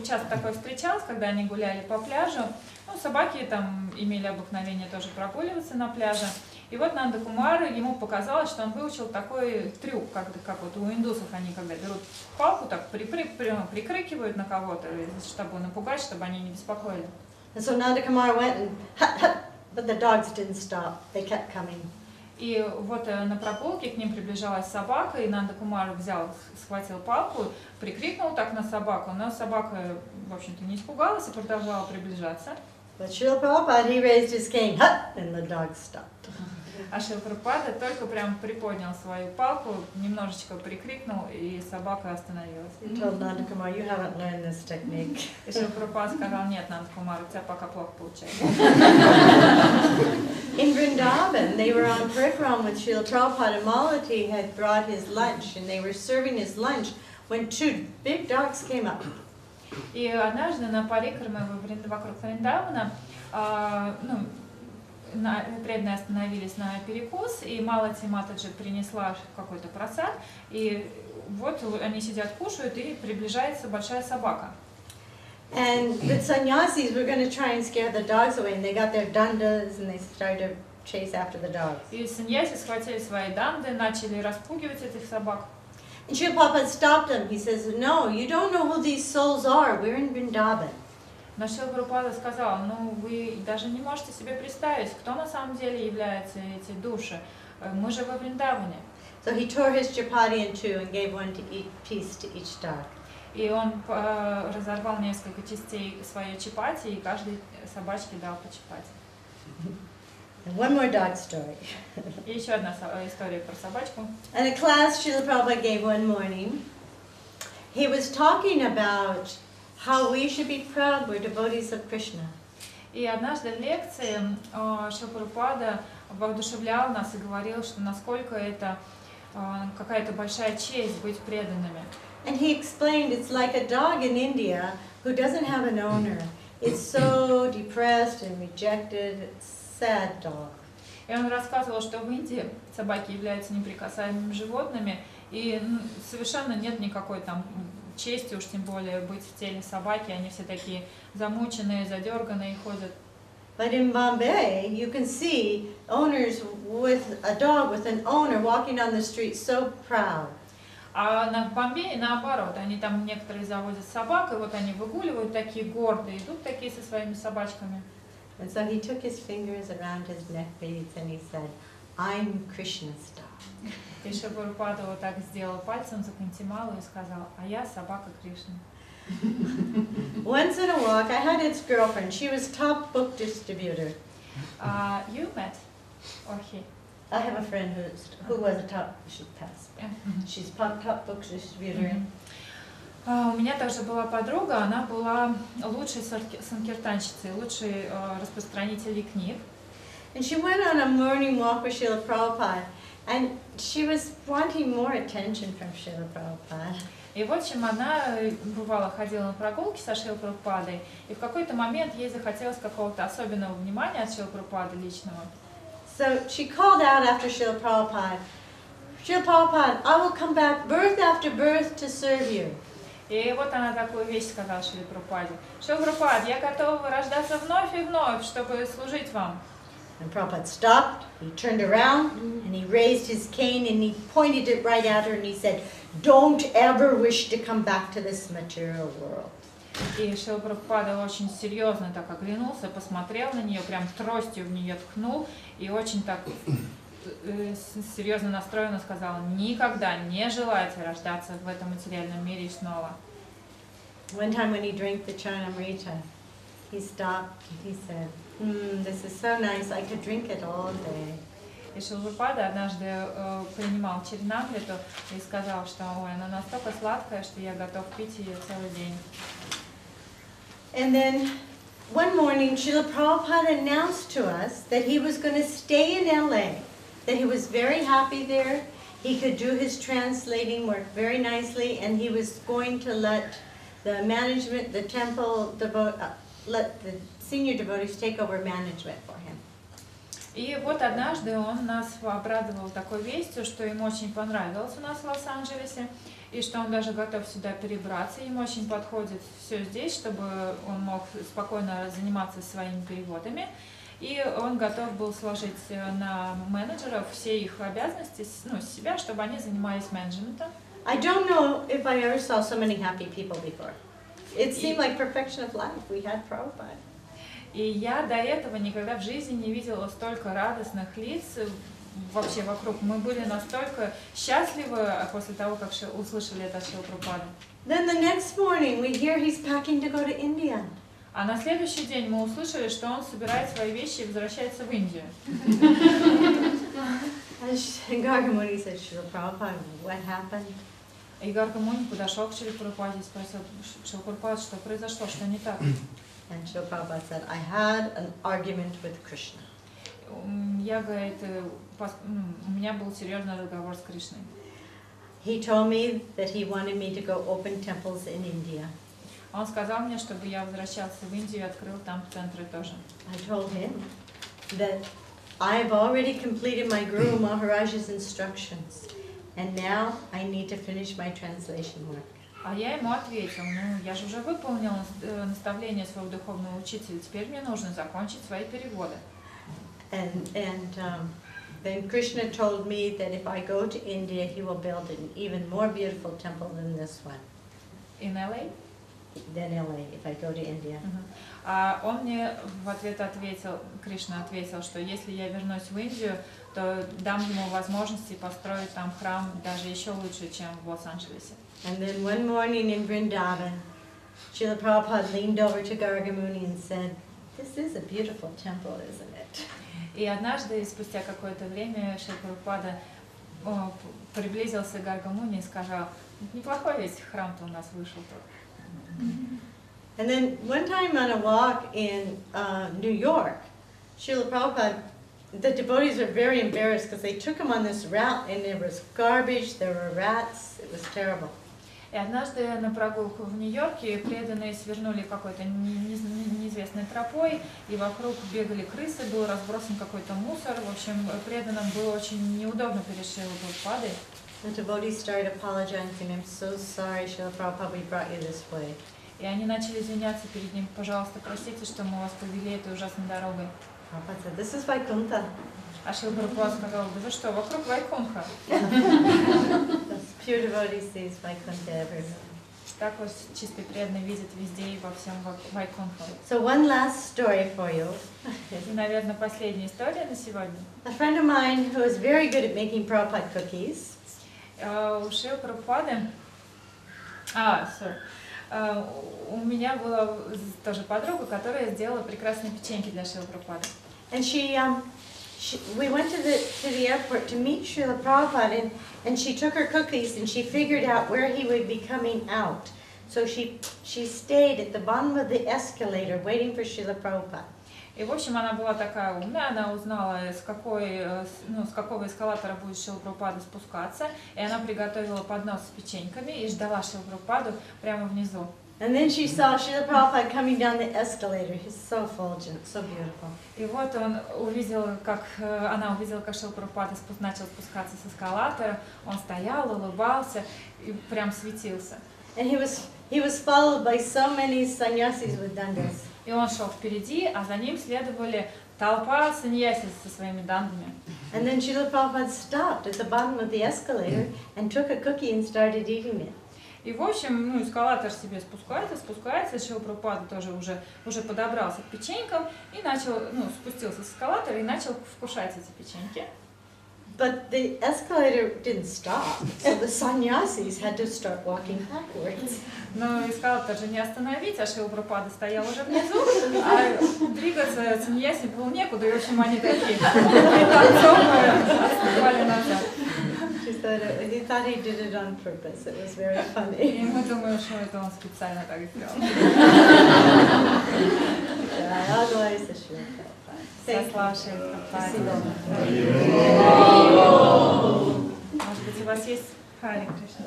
Speaker 1: часто такое встречалось, когда они гуляли по пляжу, собаки там имели обыкновение тоже прогуливаться на пляже. И вот Нанда Кумар, ему показалось, что он выучил такой трюк, как вот у индусов они, когда берут палку, так прикрикивают на кого-то, чтобы напугать, чтобы они не беспокоили.
Speaker 2: And so Nanda Kumar went and hut hut, but the dogs didn't stop. They kept coming.
Speaker 1: И вот на прогулке к ним приближалась собака, и Нанда Кумар схватил палку, прикрикнул так на собаку, но собака, в общем-то, не испугалась и продолжала приближаться.
Speaker 2: But Srila Prabhupada, he raised his cane, hut, and the dogs stopped.
Speaker 1: А Шрила Прабхупада только прям приподнял свою палку, немножечко прикрикнул, и собака остановилась.
Speaker 2: He told Nanda Kumar, you haven't learned this technique.
Speaker 1: И Шрила Прабхупада сказал, нет, Нанда Кумар, у тебя пока плохо получается.
Speaker 2: In Vrindavan, they were on Parikram with Srila Prabhupada, and Malati had brought his lunch, and they were serving his lunch when two big dogs came up.
Speaker 1: И однажды на парикраме вокруг Вриндавана, преданные остановились на перекус, и Малати Матаджи принесла какой-то просад, и вот они сидят, кушают, и приближается большая собака.
Speaker 2: And the sannyasis were going to try and scare the dogs away, and they got their dandas and they started to chase after the dogs.
Speaker 1: И саньяси схватили свои данды, начали распугивать этих собак.
Speaker 2: And Srila Prabhupada stopped them. He says, no, you don't know who these souls are. We're in Vrindavan.
Speaker 1: Но Шрила Прабхупада сказал, ну вы даже не можете себе представить, кто на самом деле являются эти души. Мы же во Вриндаване.
Speaker 2: So he tore his chapati in two and gave one piece to each dog.
Speaker 1: И он разорвал несколько частей своей чапати, и каждой собачке дал по чапати.
Speaker 2: And one more dog story.
Speaker 1: И еще одна история про собачку.
Speaker 2: In a class Srila Prabhupada gave one morning, he was talking about how we should be proud we're devotees of Krishna.
Speaker 1: И однажды в лекции Шрила Прабхупада воодушевлял нас и говорил, что насколько это какая-то большая честь быть преданными.
Speaker 2: And he explained it's like a dog in India who doesn't have an owner. It's so depressed and rejected. It's a sad dog.
Speaker 1: И он рассказывал, что в Индии собаки являются неприкасаемыми животными, и совершенно нет никакой там чести, уж тем более быть в теле собаки, они все такие замученные, задерганные ходят.
Speaker 2: But in Bombay, you can see owners with a dog with an owner walking on the street so proud.
Speaker 1: А в Бомбее наоборот, они там некоторые заводят собак, и вот они выгуливают такие гордые, идут такие со своими собачками.
Speaker 2: And so he took his fingers around his neck beads and he said, I'm Krishna's dog.
Speaker 1: И Шрила Прабхупада вот так сделал пальцем за Кантималу и сказал, а я собака Кришны.
Speaker 2: Once in a walk, I had his girlfriend. She was top book distributor.
Speaker 1: You met? Or he?
Speaker 2: I have a friend who was a top, she passed. She's top book distributor.
Speaker 1: У меня также была подруга, она была лучшей санкиртанщицей, лучшей распространителем книг.
Speaker 2: And she went on a morning walk with Srila Prabhupada, and she was wanting more attention from Srila Prabhupada.
Speaker 1: И в общем, она бывало ходила на прогулки со Шрилой Прабхупадой, и в какой-то момент ей захотелось какого-то особенного внимания от Шрилы Прабхупады личного.
Speaker 2: So she called out after Srila Prabhupada, Srila Prabhupada, I will come back birth after birth to serve you.
Speaker 1: И вот она такую вещь сказала Шриле Прабхупаде. Шрила Прабхупада, я готова рождаться вновь и вновь, чтобы служить вам.
Speaker 2: And Prabhupada stopped, he turned around, and he raised his cane and he pointed it right at her and he said, don't ever wish to come back to this material world.
Speaker 1: И Шрила Прабхупада очень серьезно так оглянулся, посмотрел на нее, прям тростью в нее ткнул и очень так серьезно настроенно сказал, никогда не желайте рождаться в этом материальном мире снова.
Speaker 2: One time when he drank the Charnamrita, he stopped and he said, this is so nice, I could drink it all day.
Speaker 1: И Шрила Прабхупада однажды принимал Чаринамриту и сказал, что ой, она настолько сладкая, что я готов пить ее целый день.
Speaker 2: And then one morning, Srila Prabhupada announced to us that he was going to stay in LA, that he was very happy there, he could do his translating work very nicely, and he was going to let the management, the temple, let the senior devotees take over management for him.
Speaker 1: И вот однажды он нас обрадовал такой вестью, что ему очень понравилось у нас в Лос-Анджелесе, и что он даже готов сюда перебраться, ему очень подходит все здесь, чтобы он мог спокойно заниматься своими переводами, и он готов был сложить на менеджеров все их обязанности, ну, с себя, чтобы они занимались менеджментом.
Speaker 2: I don't know if I ever saw so many happy people before. It seemed like perfection of life. We had Prabhupada.
Speaker 1: И я до этого никогда в жизни не видела столько радостных лиц вообще вокруг. Мы были настолько счастливы после того, как услышали это от Шрилы Прабхупады.
Speaker 2: Then the next morning we hear he's packing to go to India.
Speaker 1: А на следующий день мы услышали, что он собирает свои вещи и возвращается в Индию.
Speaker 2: And Gargamuni said, Srila Prabhupada, what happened?
Speaker 1: И Гаргамуни подошел к Шриле Прабхупаде и спросил: Шрила Прабхупада, что произошло, что не так?
Speaker 2: And Srila Prabhupada said, I had an argument with Krishna.
Speaker 1: Я, говорит, у меня был серьезный разговор с Кришной.
Speaker 2: He told me that he wanted me to go open temples in India.
Speaker 1: Он сказал мне, чтобы я возвращался в Индию и открыл там центры тоже.
Speaker 2: I told him that I've already completed my Guru Maharaj's instructions, and now I need to finish my translation work.
Speaker 1: А я ему ответил: я же уже выполнил наставление своего духовного учителя, теперь мне нужно закончить свои переводы.
Speaker 2: And then Krishna told me that if I go to India, he will build an even more beautiful temple than this one.
Speaker 1: In LA?
Speaker 2: Than LA, if I go to India.
Speaker 1: А он мне в ответ ответил, Кришна ответил, что если я вернусь в Индию, то дам ему возможности построить там храм даже еще лучше, чем в Лос-Анджелесе.
Speaker 2: And then one morning in Vrindavan, Srila Prabhupada leaned over to Gargamuni and said, "This is a beautiful temple, isn't it?"
Speaker 1: И однажды, спустя какое-то время, Шрила Прабхупада приблизился к Гаргамуни и сказал: неплохой ведь храм-то у нас вышел тут.
Speaker 2: And then one time on a walk in New York, Srila Prabhupada, the devotees were very embarrassed because they took him on this route and there was garbage, there were rats, it was terrible.
Speaker 1: И однажды на прогулку в Нью-Йорке преданные свернули какой-то неизвестной тропой, и вокруг бегали крысы, был разбросан какой-то мусор. В общем, преданным было очень неудобно перед Шрилой Прабхупадой.
Speaker 2: The devotees started apologizing. I'm so sorry, Srila Prabhupada, we brought you this way.
Speaker 1: И они начали извиняться перед ним: пожалуйста, простите, что мы вас повели этой ужасной дорогой.
Speaker 2: Prabhupada said, "This is Vaikuntha."
Speaker 1: А Шрила Прабхупада сказал: да вы что, вокруг Вайкунха.
Speaker 2: Pure devotee sees Vaikuntha everywhere.
Speaker 1: Так вот чистый преданный видит везде и во всем Вайкунху.
Speaker 2: So one last story for you.
Speaker 1: И, наверное, последняя история на сегодня.
Speaker 2: A friend of mine who is very good at making Prabhupada cookies.
Speaker 1: У Шрилы Прабхупады, у меня была тоже подруга, которая сделала прекрасные печеньки для Шрилы Прабхупады.
Speaker 2: And we went to the airport to meet Srila Prabhupada, and she took her cookies and she figured out where he would be coming out. So she stayed at the bottom of the escalator waiting for Srila Prabhupada.
Speaker 1: И, в общем, она была такая умная, она узнала, с какого эскалатора будет Шрила Прабхупада спускаться, и она приготовила поднос с печеньками и ждала Шрилу Прабхупаду прямо внизу.
Speaker 2: And then she saw Srila Prabhupada coming down the escalator. He's so effulgent, so beautiful.
Speaker 1: И вот она увидела, как Шрила Прабхупада начал спускаться с эскалатора. Он стоял, улыбался и прям светился.
Speaker 2: And he was followed by so many sannyasis with dandas.
Speaker 1: И он шел впереди, а за ним следовали толпа саньяси со своими дандами.
Speaker 2: And then Srila Prabhupada stopped at the bottom of the escalator and took a cookie and started eating it.
Speaker 1: И, в общем, эскалатор себе спускается, Шрила Прабхупада тоже уже подобрался к печенькам и начал, спустился с эскалатора и начал вкушать эти печеньки.
Speaker 2: But the escalator didn't stop, so the sannyasis had to start walking backwards.
Speaker 1: Но эскалатор же не остановить, а Шрила Прабхупада стоял уже внизу, а двигаться саньяси было некуда, и, в общем, они такие отступали назад.
Speaker 2: He thought he did it on purpose. It was very funny.
Speaker 1: И мы думаем, что это он специально так сделал.
Speaker 2: Otherwise, the Srila
Speaker 1: Спасибо. Может быть, у вас есть Хари Кришна?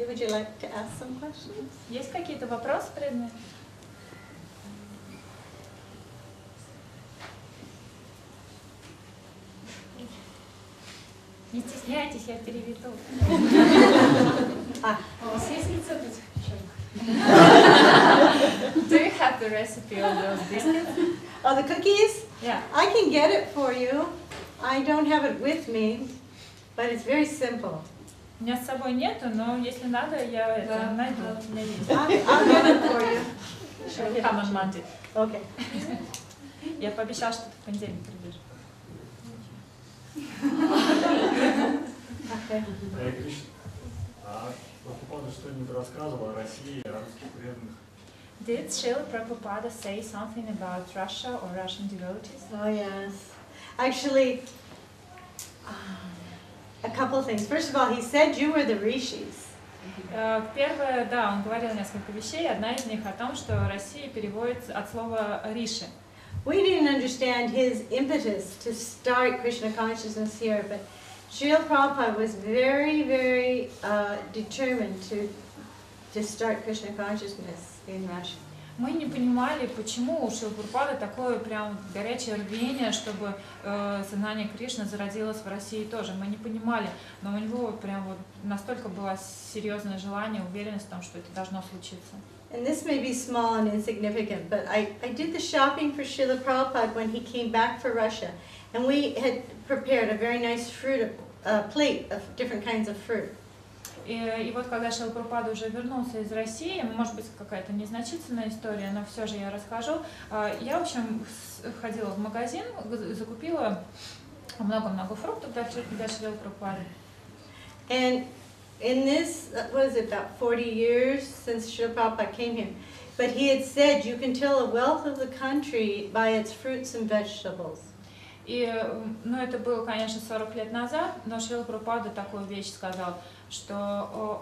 Speaker 2: Would you like to ask some questions?
Speaker 1: Есть какие-то вопросы, преданные? Не стесняйтесь, я переведу. Do you have the recipe of those biscuits?
Speaker 2: Oh, the cookies?
Speaker 1: Yeah.
Speaker 2: I can get it for you. I don't have it with me, but it's very simple.
Speaker 1: У меня с собой нету, но если надо, я это найду.
Speaker 2: I'll get it for you.
Speaker 1: Come on Monday.
Speaker 2: Okay.
Speaker 1: Я пообещала, что ты в понедельник придешь.
Speaker 2: Okay.
Speaker 3: Hare Krishna. Прабхупада что-нибудь рассказывал о России, о русских преданных?
Speaker 1: Did Srila Prabhupada say something about Russia or Russian devotees?
Speaker 2: Oh yes. Actually, a couple of things. First of all, he said you were the rishis.
Speaker 1: Первое, да, он говорил несколько вещей. Одна из них о том, что Россия переводится от слова «риши».
Speaker 2: We didn't understand his impetus to start Krishna consciousness here, but Srila Prabhupada was very, very determined to start Krishna consciousness in Russia.
Speaker 1: Мы не понимали, почему у Шрилы Прабхупады такое прям горячее рвение, чтобы сознание Кришны зародилось в России тоже. Мы не понимали, но у него прям вот настолько было серьезное желание, уверенность в том, что это должно случиться.
Speaker 2: And this may be small and insignificant, but I did the shopping for Srila Prabhupada when he came back for Russia, and we had prepared a very nice plate of different kinds of fruit.
Speaker 1: И вот когда Шрила Прабхупада уже вернулся из России, может быть какая-то незначительная история, но все же я расскажу. Я, в общем, ходила в магазин, закупила много-много фруктов для Шрилы Прабхупады.
Speaker 2: And in this, what is it, about 40 years since Srila Prabhupada came here, but he had said you can tell the wealth of the country by its fruits and vegetables.
Speaker 1: И, ну, это было, конечно, 40 лет назад, но Шрила Прабхупада такую вещь сказал, что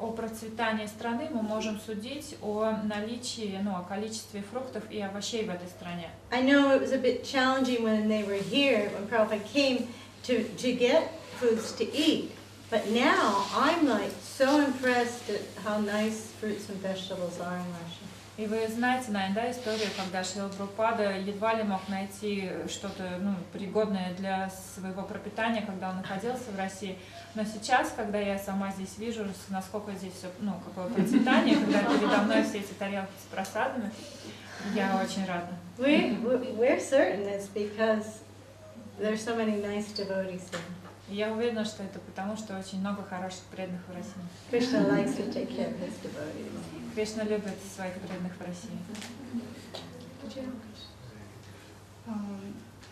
Speaker 1: о процветании страны мы можем судить о наличии, ну, о количестве фруктов и овощей в этой стране.
Speaker 2: I know it was a bit challenging when they were here, when Prabhupada came, to get foods to eat. But now I'm like so impressed at how nice fruits and vegetables are in Russia.
Speaker 1: И вы знаете, наверное, да, историю, когда Шрила Прабхупада едва ли мог найти что-то, ну, пригодное для своего пропитания, когда он находился в России. Но сейчас, когда я сама здесь вижу, насколько здесь все, ну, какое процветание, когда передо мной все эти тарелки с просадами, я очень рада.
Speaker 2: We're certain it's because there's so many nice devotees here.
Speaker 1: Я уверена, что это потому, что очень много хороших преданных в России.
Speaker 2: Krishna likes to take care of his devotees.
Speaker 1: Кришна любит своих преданных в России.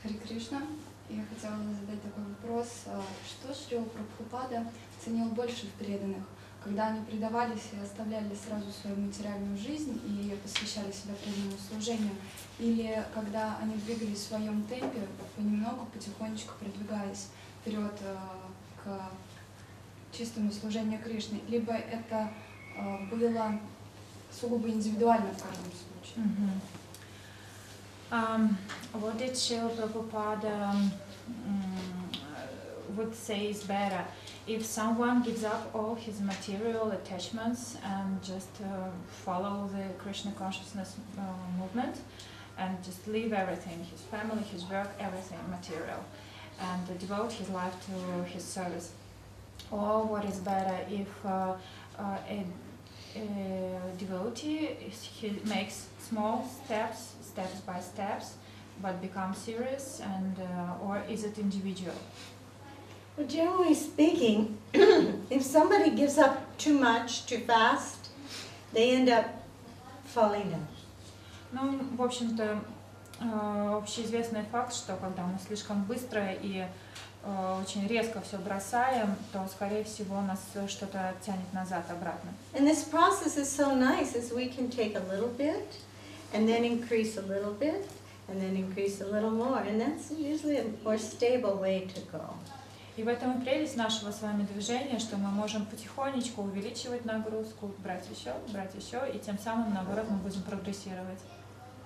Speaker 4: Хари Кришна, я хотела задать такой вопрос. Что Шрила Прабхупада ценил больше в преданных? Когда они предавались и оставляли сразу свою материальную жизнь и посвящали себя преданному служению? Или когда они двигались в своем темпе, понемногу, потихонечку продвигаясь вперед к чистому служению Кришны, либо это было сугубо индивидуально в каждом случае.
Speaker 1: What did Srila Prabhupada would say is better? If someone gives up all his material attachments and just follow the Krishna consciousness movement and just leave everything, his family, his work, everything material, and devote his life to his service. Or what is better if a devotee makes small steps by steps, but becomes serious, and or is it individual?
Speaker 2: Well, generally speaking, if somebody gives up too much too fast, they end up falling down.
Speaker 1: Ну, в общем-то, общеизвестный факт, что когда мы слишком быстро и очень резко все бросаем, то, скорее всего, нас что-то тянет назад, обратно.
Speaker 2: And this process is so nice, as we can take a little bit, and then increase a little bit, and then increase a little more, and that's usually a more stable way to go.
Speaker 1: И в этом и прелесть нашего с вами движения, что мы можем потихонечку увеличивать нагрузку, брать еще, и тем самым, наоборот, мы будем прогрессировать.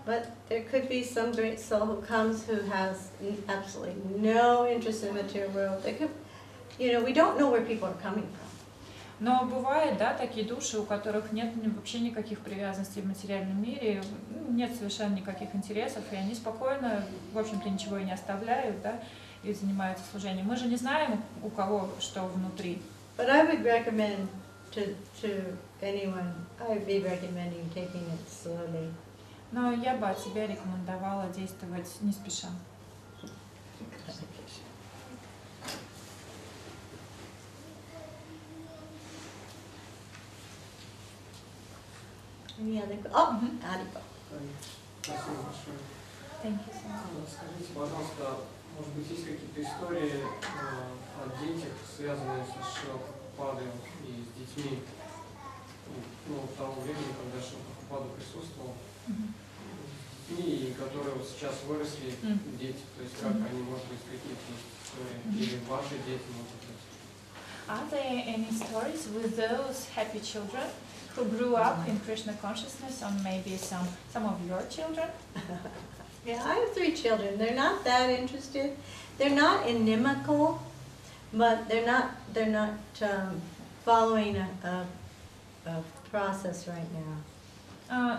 Speaker 2: But there could be some great soul who comes who has absolutely no interest in the material world. They could, you know, we don't know where people are coming from.
Speaker 1: Но бывает, да, такие души, у которых нет вообще никаких привязанностей в материальном мире, нет совершенно никаких интересов, и они спокойно, в общем-то, ничего и не оставляют, да, и занимаются служением. Мы же не знаем, у кого что внутри.
Speaker 2: But I would recommend to anyone, I would be recommending taking it slowly.
Speaker 1: Но я бы от себя рекомендовала действовать не спеша.
Speaker 2: Any other? Oh, Haribol.
Speaker 3: Спасибо большое.
Speaker 1: Thank you so much.
Speaker 3: Скажите, пожалуйста, может быть, есть какие-то истории о детях, связанные с Шрилой Прабхупадой и с детьми,
Speaker 5: ну, того времени, когда Шрила Прабхупада присутствовал, и которые вот сейчас выросли, дети, то есть как они, может быть, какие-то истории, или ваши дети, может быть.
Speaker 1: Are there any stories with those happy children who grew up in Krishna consciousness, or maybe some of your children?
Speaker 2: Yeah, I have 3 children. They're not that interested. They're not inimical, but they're not following a process right now.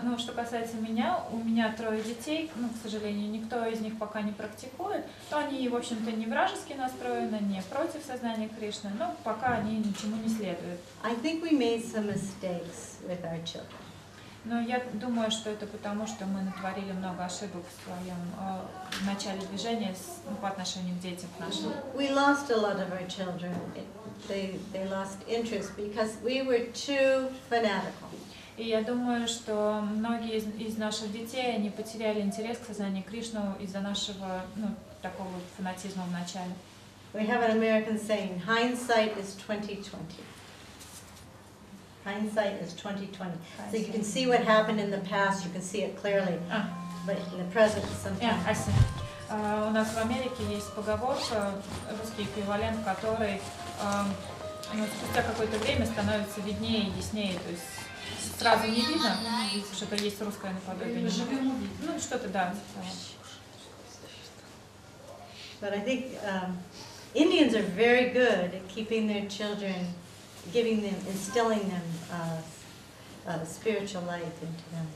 Speaker 1: Ну, что касается меня, у меня 3 детей, ну, к сожалению, никто из них пока не практикует, то они, в общем-то, не вражески настроены, не против сознания Кришны, но пока они ничему не следуют.
Speaker 2: I think we made some mistakes with our children.
Speaker 1: Но я думаю, что это потому, что мы натворили много ошибок в своем в начале движения по отношению к детям нашим.
Speaker 2: We lost a lot of our children. They lost interest because we were too fanatical.
Speaker 1: И я думаю, что многие из наших детей, они потеряли интерес к сознанию Кришны из-за нашего, ну, такого фанатизма в начале.
Speaker 2: We have an American saying, hindsight is 20/20. Hindsight is 20/20. So you can see what happened in the past, you can see it clearly, but in the present sometimes.
Speaker 1: У нас в Америке есть поговорка, русский эквивалент, который спустя какое-то время становится виднее и яснее, то есть сразу не видно, что-то есть русское наподобие. Ну, что-то, да.
Speaker 2: But I think Indians are very good at keeping their children, instilling them spiritual life into them.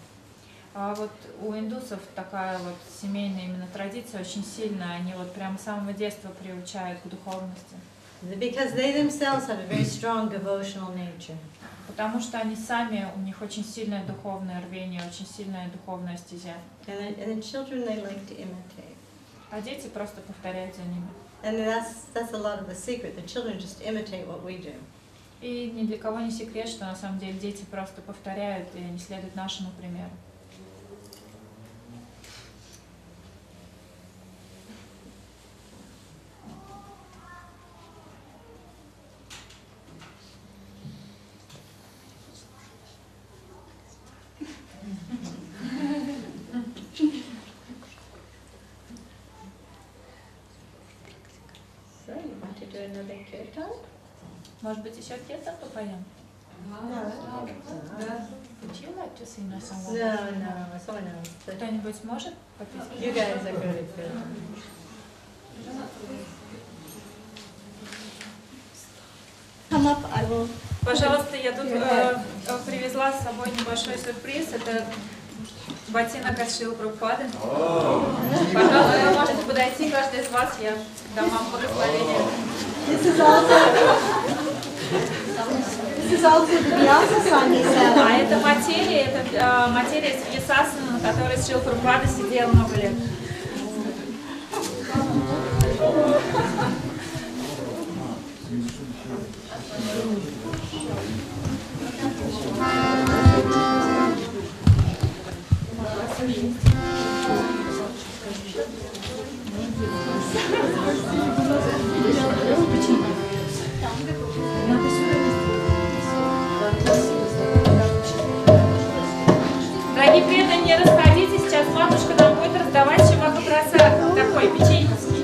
Speaker 1: А вот у индусов такая вот семейная именно традиция очень сильная, они вот прямо с самого детства приучают к духовности.
Speaker 2: Because they themselves have a very strong devotional nature.
Speaker 1: Потому что они сами, у них очень сильное духовное рвение, очень сильная духовная стезя.
Speaker 2: And the children they like to imitate.
Speaker 1: А дети просто повторяют за ними.
Speaker 2: And that's a lot of the secret. The children just imitate what we do.
Speaker 1: И ни для кого не секрет, что на самом деле дети просто повторяют и они следуют нашему примеру.
Speaker 2: So you want to do another kirtan?
Speaker 1: Может быть, еще кетан попоем? Would you like to sing a song?
Speaker 2: No, someone else.
Speaker 1: Кто-нибудь может попеть?
Speaker 2: You guys are good at kirtan. Come up, I will.
Speaker 1: Пожалуйста, я тут привезла с собой небольшой сюрприз. Это ботинок от Шрилы Прабхупады. Пожалуйста, вы можете подойти, каждый из вас, я дам вам благословение.
Speaker 2: This is also the Vyasa-sanghi set.
Speaker 1: А это материя из Вьясасана, на которой Шрила Прабхупада сидел много лет. Дорогие преданные, не расходитесь, сейчас матушка нам будет раздавать чевака-прасад, такой печеньковский.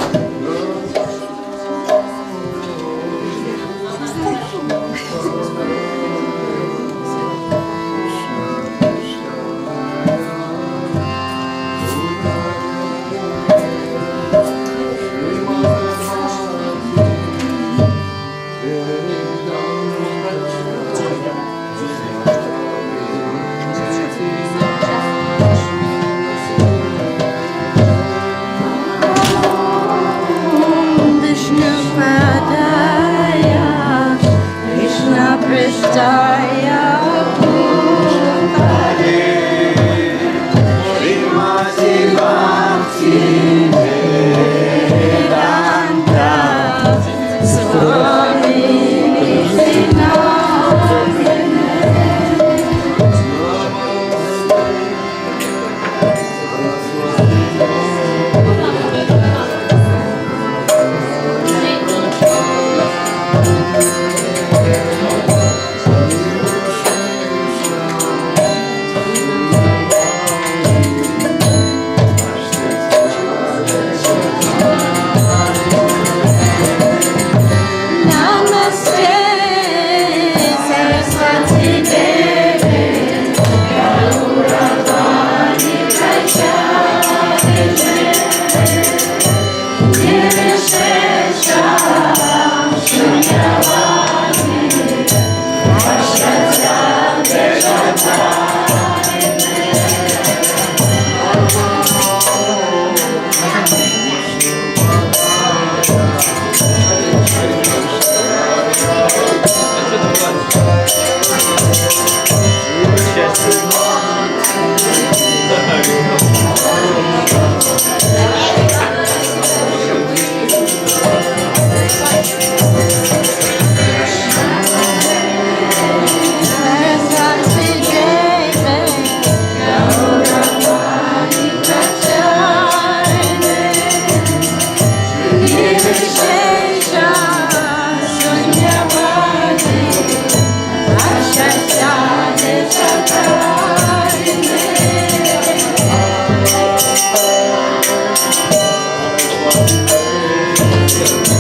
Speaker 5: Кришна.